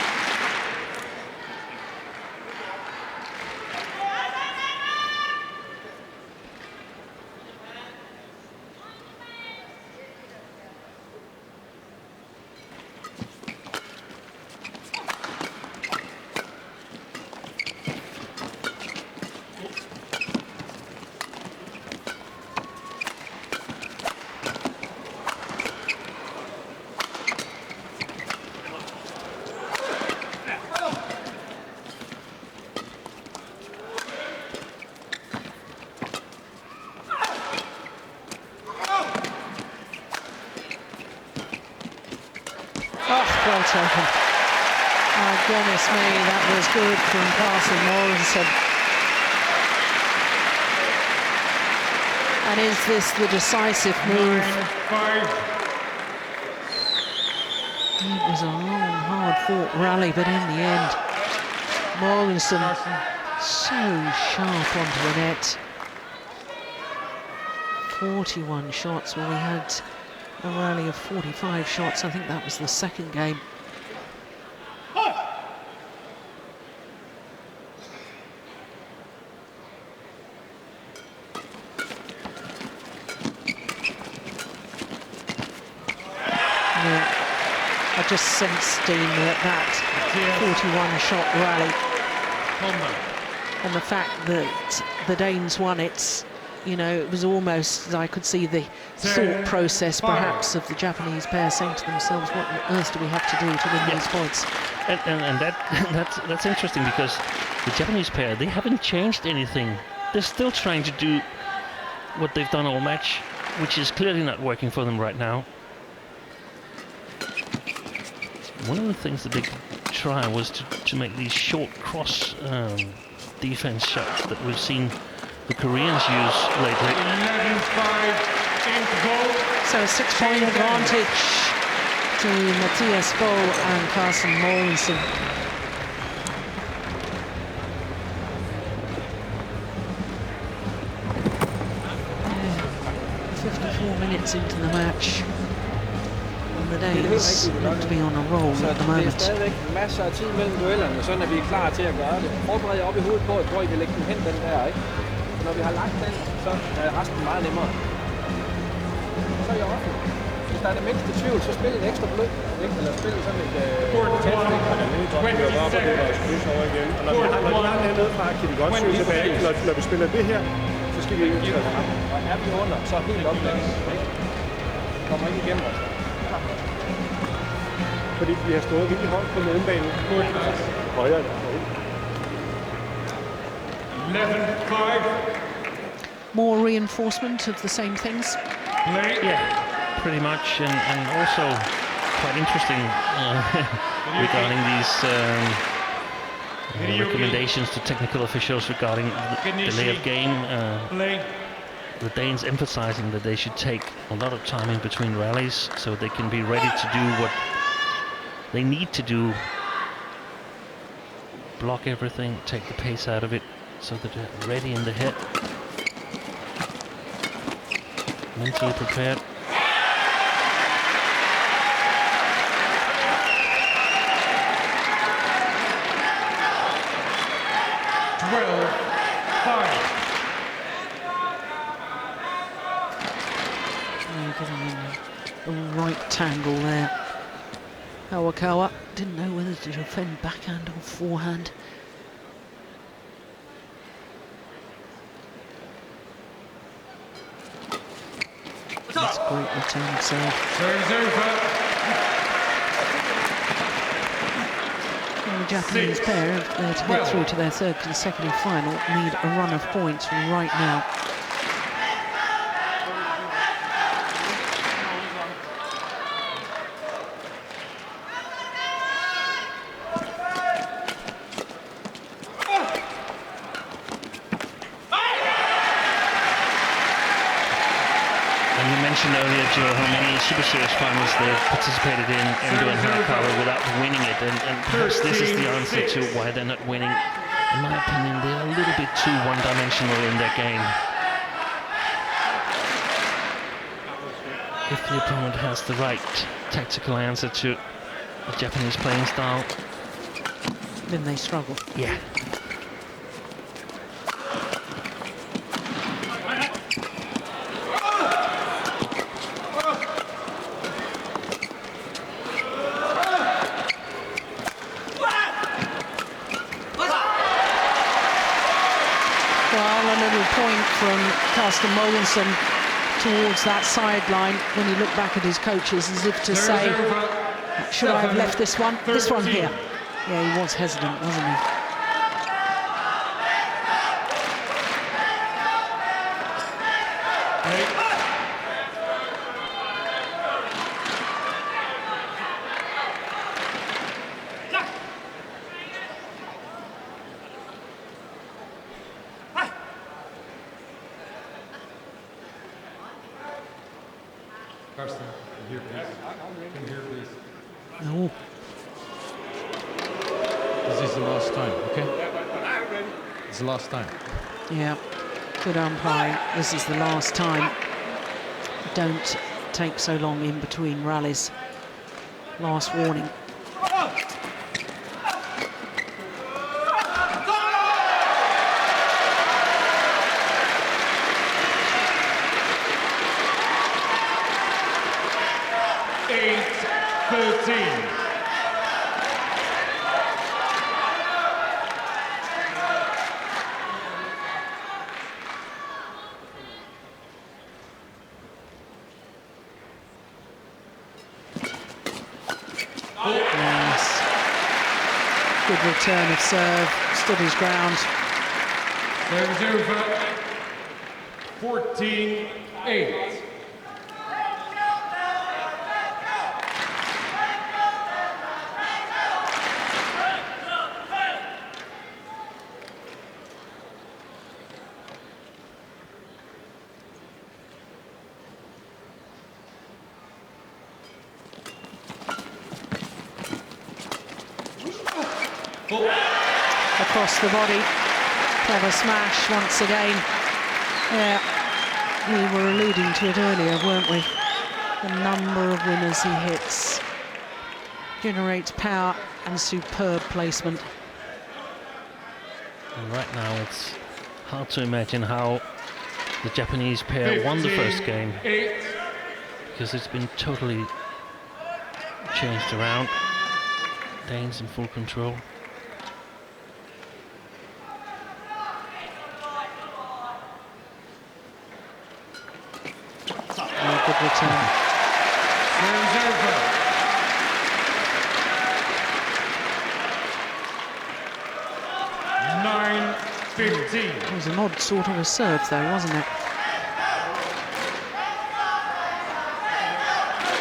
Well taken. Oh, goodness me, that was good from Carson Mogensen. And is this the decisive move? 9-5. It was a long, hard-fought rally, but in the end, Mogensen so sharp onto the net. 41 shots, well, we had a rally of 45 shots. I think that was the second game. I just sensed, Dean, that 41-shot rally, and the fact that the Danes won it, you know, it was almost, I could see the thought process perhaps of the Japanese pair saying to themselves, what on earth do we have to do to win these points? And that's interesting, because the Japanese pair, they haven't changed anything. They're still trying to do what they've done all match, which is clearly not working for them right now. One of the things that they could try was to make these short cross defense shots that we've seen the Koreans use lately. 11-5 into goal. So a 6-point advantage to Matthias Bo and Carson Mogensen. Yeah, 54 minutes into the match. And the Danes look to be on a roll at the Så det er moment. stadigvæk masser af tid mellem duellerne, sådan at vi er klar til at gøre det. Forbered jer op i hovedet på, hvor I vil lægge den hen, den der, ikke? Så når vi har lagt den, så er resten meget nemmere. Så er I oppe. Hvis der er det mindste tvivl, så spil en ekstra blød. Eller spil sådan et tætspil. Og når vi har den nede fra, kan vi godt søge tilbage. Når vi spiller det her, så skal vi ikke tage frem. Og er vi under, så er helt oplagt. Kommer ikke igennem os. fordi vi har stået rigtig højt på mellembanen. Højere end højere. 11-5. More reinforcement of the same things. Yeah, pretty much, and also quite interesting regarding these recommendations to technical officials regarding the delay of game. The Danes emphasizing that they should take a lot of time in between rallies so they can be ready to do what they need to do. Block everything, take the pace out of it, so that they're ready in the hit. Mentally prepared. A right tangle there. Hayakawa didn't know whether to defend backhand or forehand. That's a great return serve. Serve's over. And the Japanese pair, if they're to get through to their third consecutive final, need a run of points right now. Earlier, Joe, how many Super Series finals they've participated in, Endo and Hayakawa, without winning it, and perhaps this is the answer to why they're not winning. In my opinion, they're a little bit too one-dimensional in their game. If the opponent has the right tactical answer to the Japanese playing style, then they struggle. Yeah. Mogensen towards that sideline when he looked back at his coaches as if to say, should I have left this one here? Yeah, he was hesitant, wasn't he? No. This is the last time, okay? It's the last time. Yeah, good umpire. This is the last time. Don't take so long in between rallies. Last warning. Return of serve, stood his ground. Serve is over. 14-8. Across the body, clever smash once again. Yeah, we were alluding to it earlier, weren't we? The number of winners he hits. Generates power and superb placement. And right now it's hard to imagine how the Japanese pair won the first game, because it's been totally changed around. Danes in full control. Good return. 15. It was an odd sort of a serve, though, wasn't it?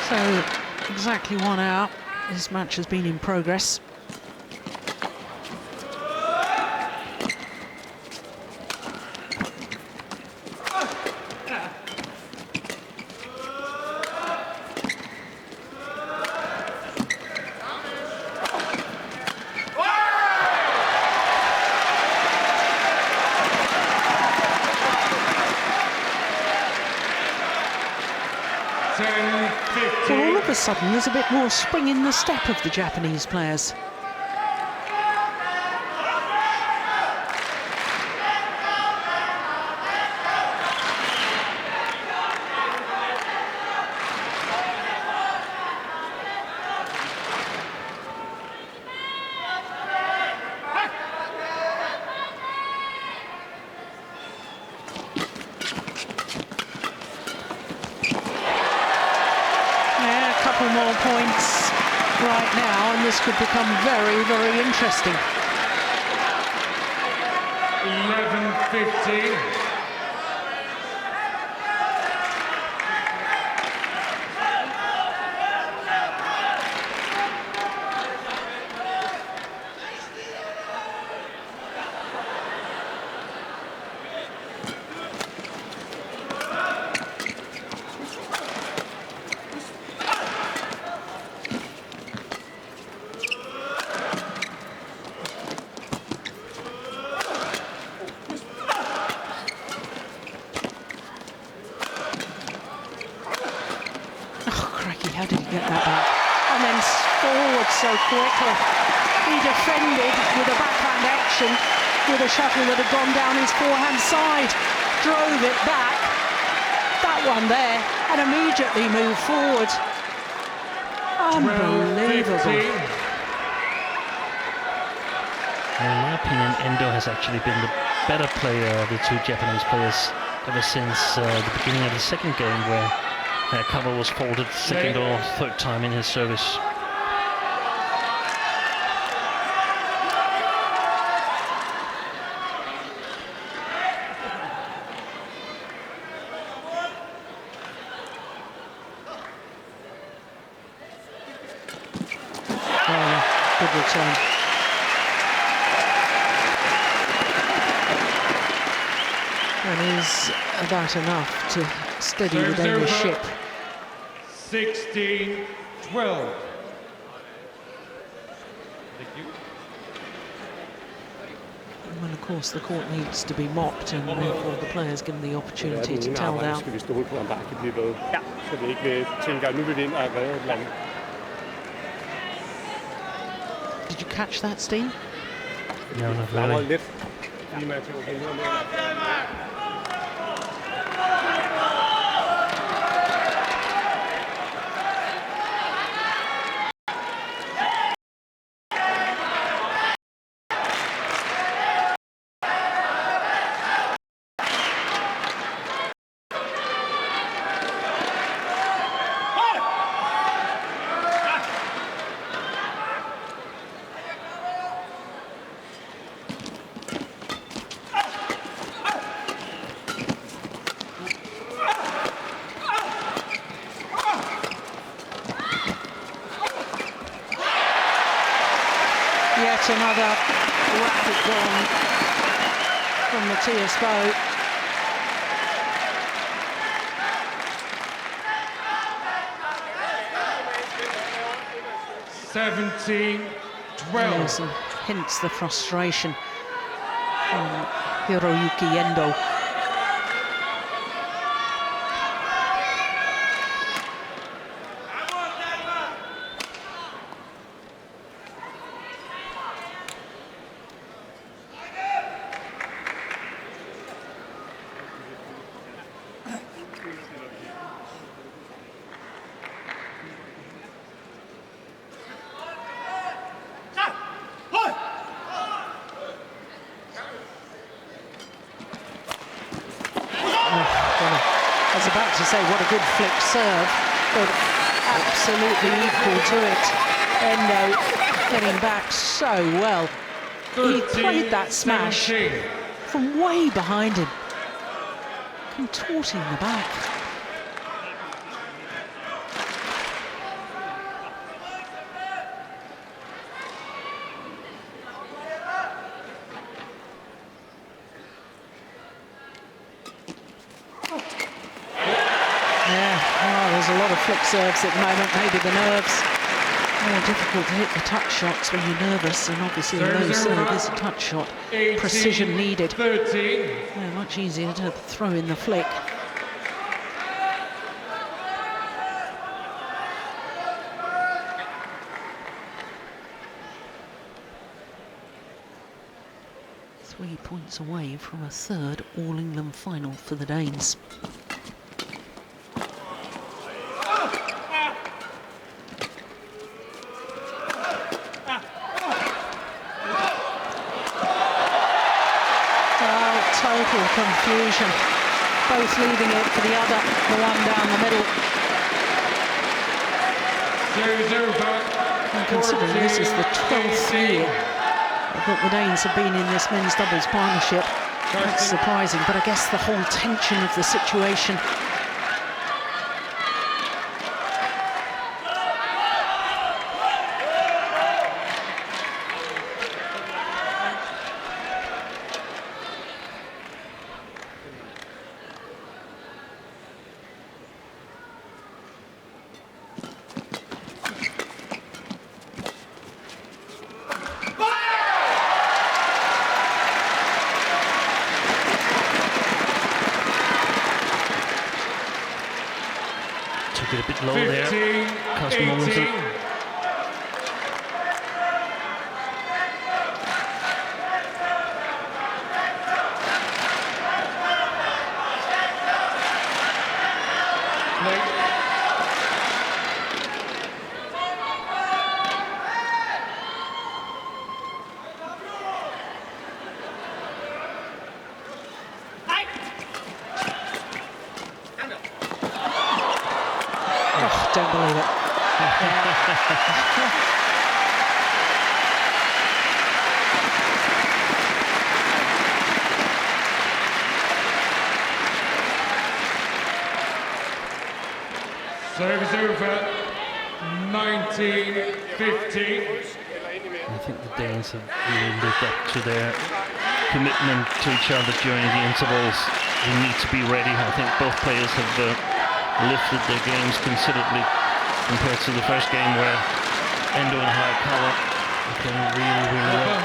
So, exactly 1 hour. This match has been in progress. Well, all of a sudden, there's a bit more spring in the step of the Japanese players. More points right now, and this could become very, very interesting. 11-15. How did he get that back? And then forward so quickly. He defended with a backhand action with a shuttle that had gone down his forehand side. Drove it back. That one there. And immediately moved forward. Unbelievable. In my opinion, Endo has actually been the better player of the two Japanese players ever since the beginning of the second game, where Hayakawa was faulted second or third time in his service. Good return. And is that enough to steady the Danish ship? 16-12. Thank you. And of course the court needs to be mopped, and therefore the players given the opportunity to tell down. Skal vi stole på, om bare kan blive ved. Ja. Så vi ikke tænker, nu vil vi ind og redde et eller andet. Did you catch that, Steve? No, not really. Lidt. Lige med at tage over med. 'Yet another rapid gone from Matthias Bo. Yes, and hence the frustration from Hiroyuki Endo. I was about to say what a good flick serve, but absolutely equal to it. Endo getting back so well. He played that smash from way behind him, contorting the back. There's a lot of flick serves at the moment. Maybe the nerves. More difficult to hit the touch shots when you're nervous, and obviously a low serve is a touch shot. 18, Precision needed. 13. Yeah, much easier to throw in the flick. Three points away from a third All-England final for the Danes. Total confusion, both leaving it for the other, the one down the middle. And considering this is the 12th year that the Danes have been in this men's doubles partnership, that's surprising, but I guess the whole tension of the situation. Took it a bit low there. Cost Mogensen. Don't believe it. Serve is over. 19-15. I think the Danes have really lived up to their commitment to each other during the intervals. They need to be ready. I think both players have lifted their games considerably compared to the first game where Endo and Hayakawa are playing really, really well.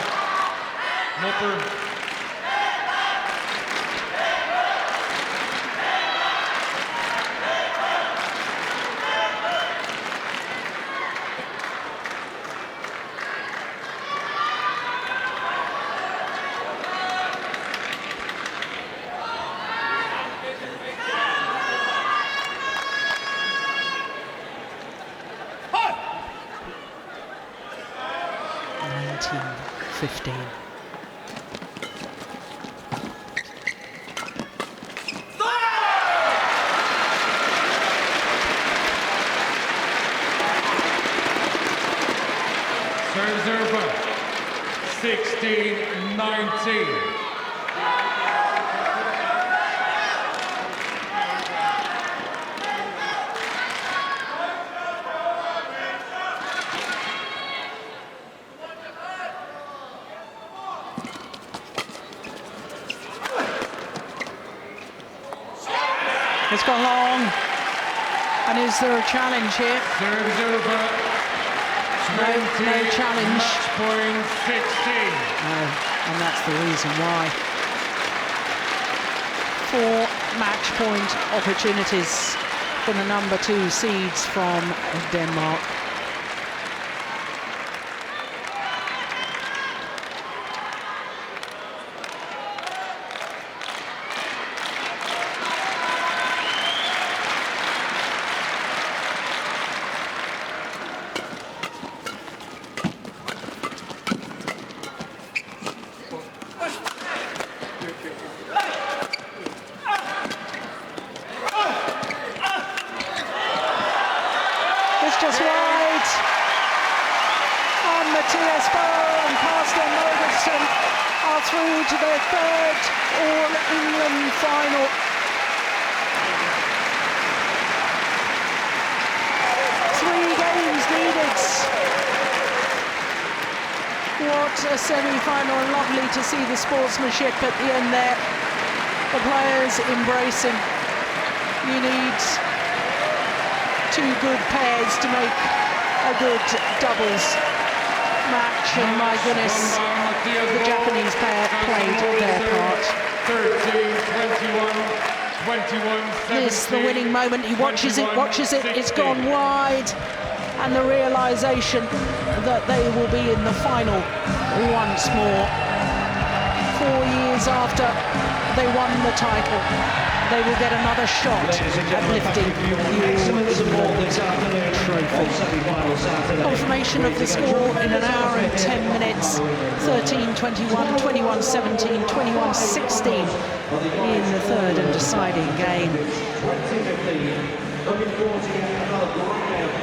Serves over. 16-19. It's gone long. And is there a challenge here? Serves over. No challenge. Match point 16. No, and that's the reason why. 4 match point opportunities for the number 2 seeds from Denmark. Just wide, and Mogensen are through to their third All-England final. Needed. What a semi-final, lovely to see the sportsmanship at the end there. The players embracing. You need two good pairs to make a good doubles match, and my goodness, the Japanese pair played their part. 13-21, 21-17. This, the winning moment, he watches it, it's gone wide. And the realisation that they will be in the final once more. 4 years after they won the title, they will get another shot at lifting the trophy. Confirmation of the score in an hour and 10 minutes. 13-21, 21-17, 21-16 in the third and deciding game.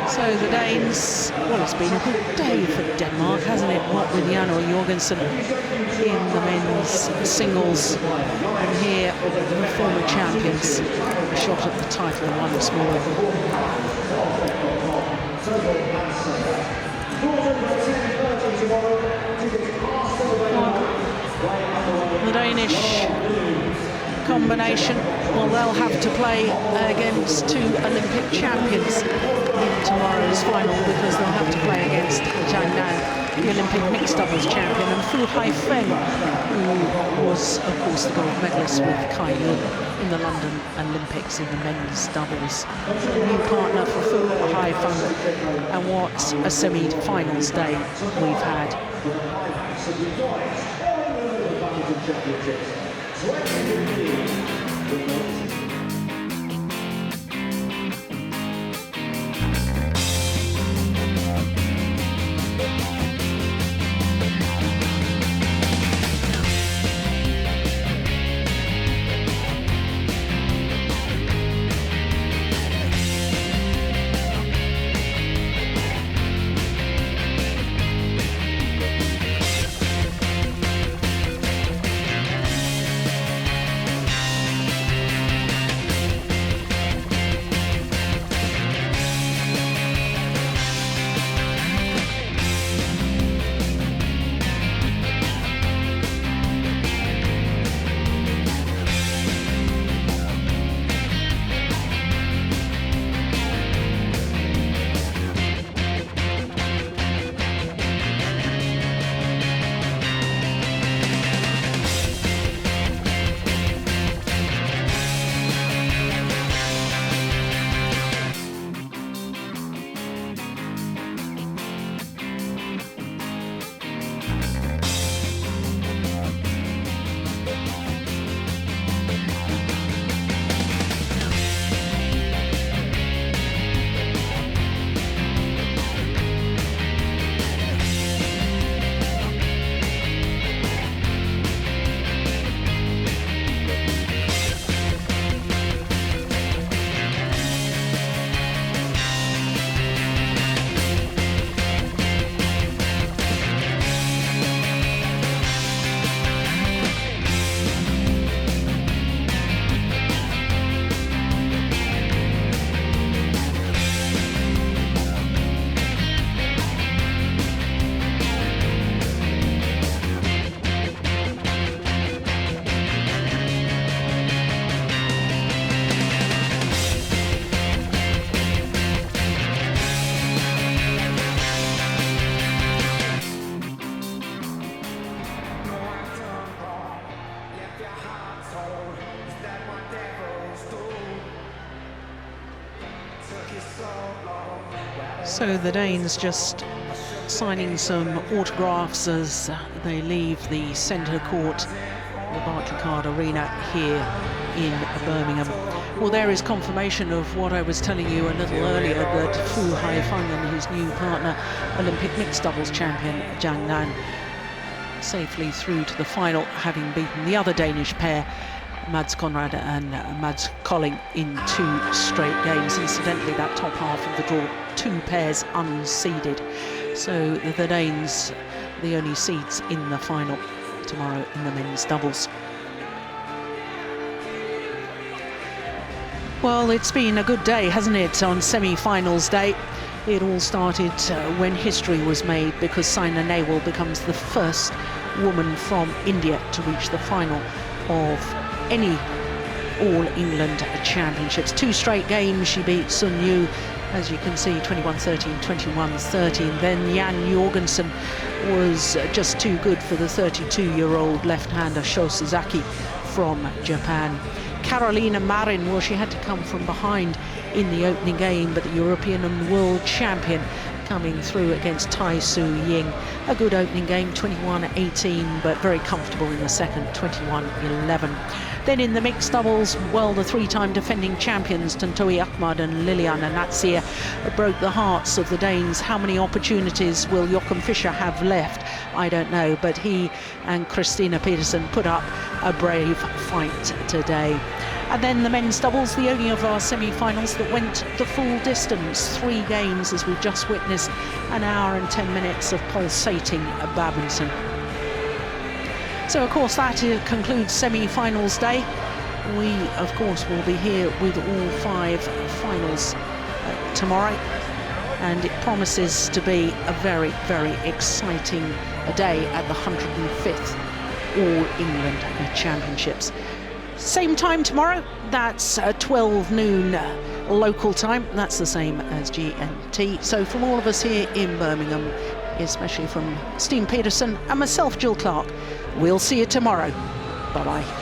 So the Danes, well, it's been a good day for Denmark, hasn't it? What with Jan og Mogensen in the men's singles, and here the former champions, a shot at the title once more. The Danish combination, well, they'll have to play against two Olympic champions in tomorrow's final, because they'll have to play against Zhang Nan, the Olympic mixed doubles champion, and Fu Haifeng, who was, of course, the gold medalist with Kai Lin in the London Olympics in the men's doubles. A new partner for Fu Haifeng, and what a semi-finals day we've had. So the Danes just signing some autographs as they leave the centre court, the Barclaycard Arena here in Birmingham. Well, there is confirmation of what I was telling you a little earlier, that Fu Haifeng and his new partner, Olympic mixed doubles champion Zhang Nan, safely through to the final, having beaten the other Danish pair, Mads Conrad and Mads Kolding, in 2 straight games. Incidentally, that top half of the draw, 2 pairs unseeded. So the Danes, the only seeds in the final tomorrow in the men's doubles. Well, it's been a good day, hasn't it, on semi-finals day? It all started when history was made, because Saina Nehwal becomes the first woman from India to reach the final of any All-England Championships. 2 straight games she beat Sun Yu, as you can see, 21-13, 21-13. Then Jan Jorgensen was just too good for the 32-year-old left-hander Sho Suzaki from Japan. Carolina Marin, well, she had to come from behind in the opening game, but the European and world champion coming through against Tai Su Ying. A good opening game, 21-18, but very comfortable in the second, 21-11. Then in the mixed doubles, well, the 3-time defending champions Tantowi Ahmad and Liliana Natsir broke the hearts of the Danes. How many opportunities will Joachim Fischer have left? I don't know, but he and Christina Peterson put up a brave fight today. And then the men's doubles, the only of our semi-finals that went the full distance. 3 games, as we've just witnessed, an hour and 10 minutes of pulsating badminton. So, of course, that concludes semi-finals day. We, of course, will be here with all 5 finals tomorrow. And it promises to be a very, very exciting day at the 105th All-England Championships. Same time tomorrow, that's 12 noon local time. That's the same as GMT. So from all of us here in Birmingham, especially from Steen Peterson and myself, Jill Clark, we'll see you tomorrow. Bye-bye.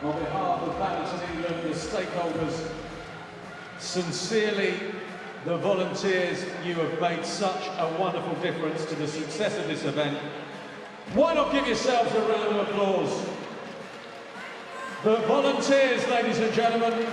On behalf of Badminton England, the stakeholders, sincerely, the volunteers, you have made such a wonderful difference to the success of this event. Why not give yourselves a round of applause? The volunteers, ladies and gentlemen,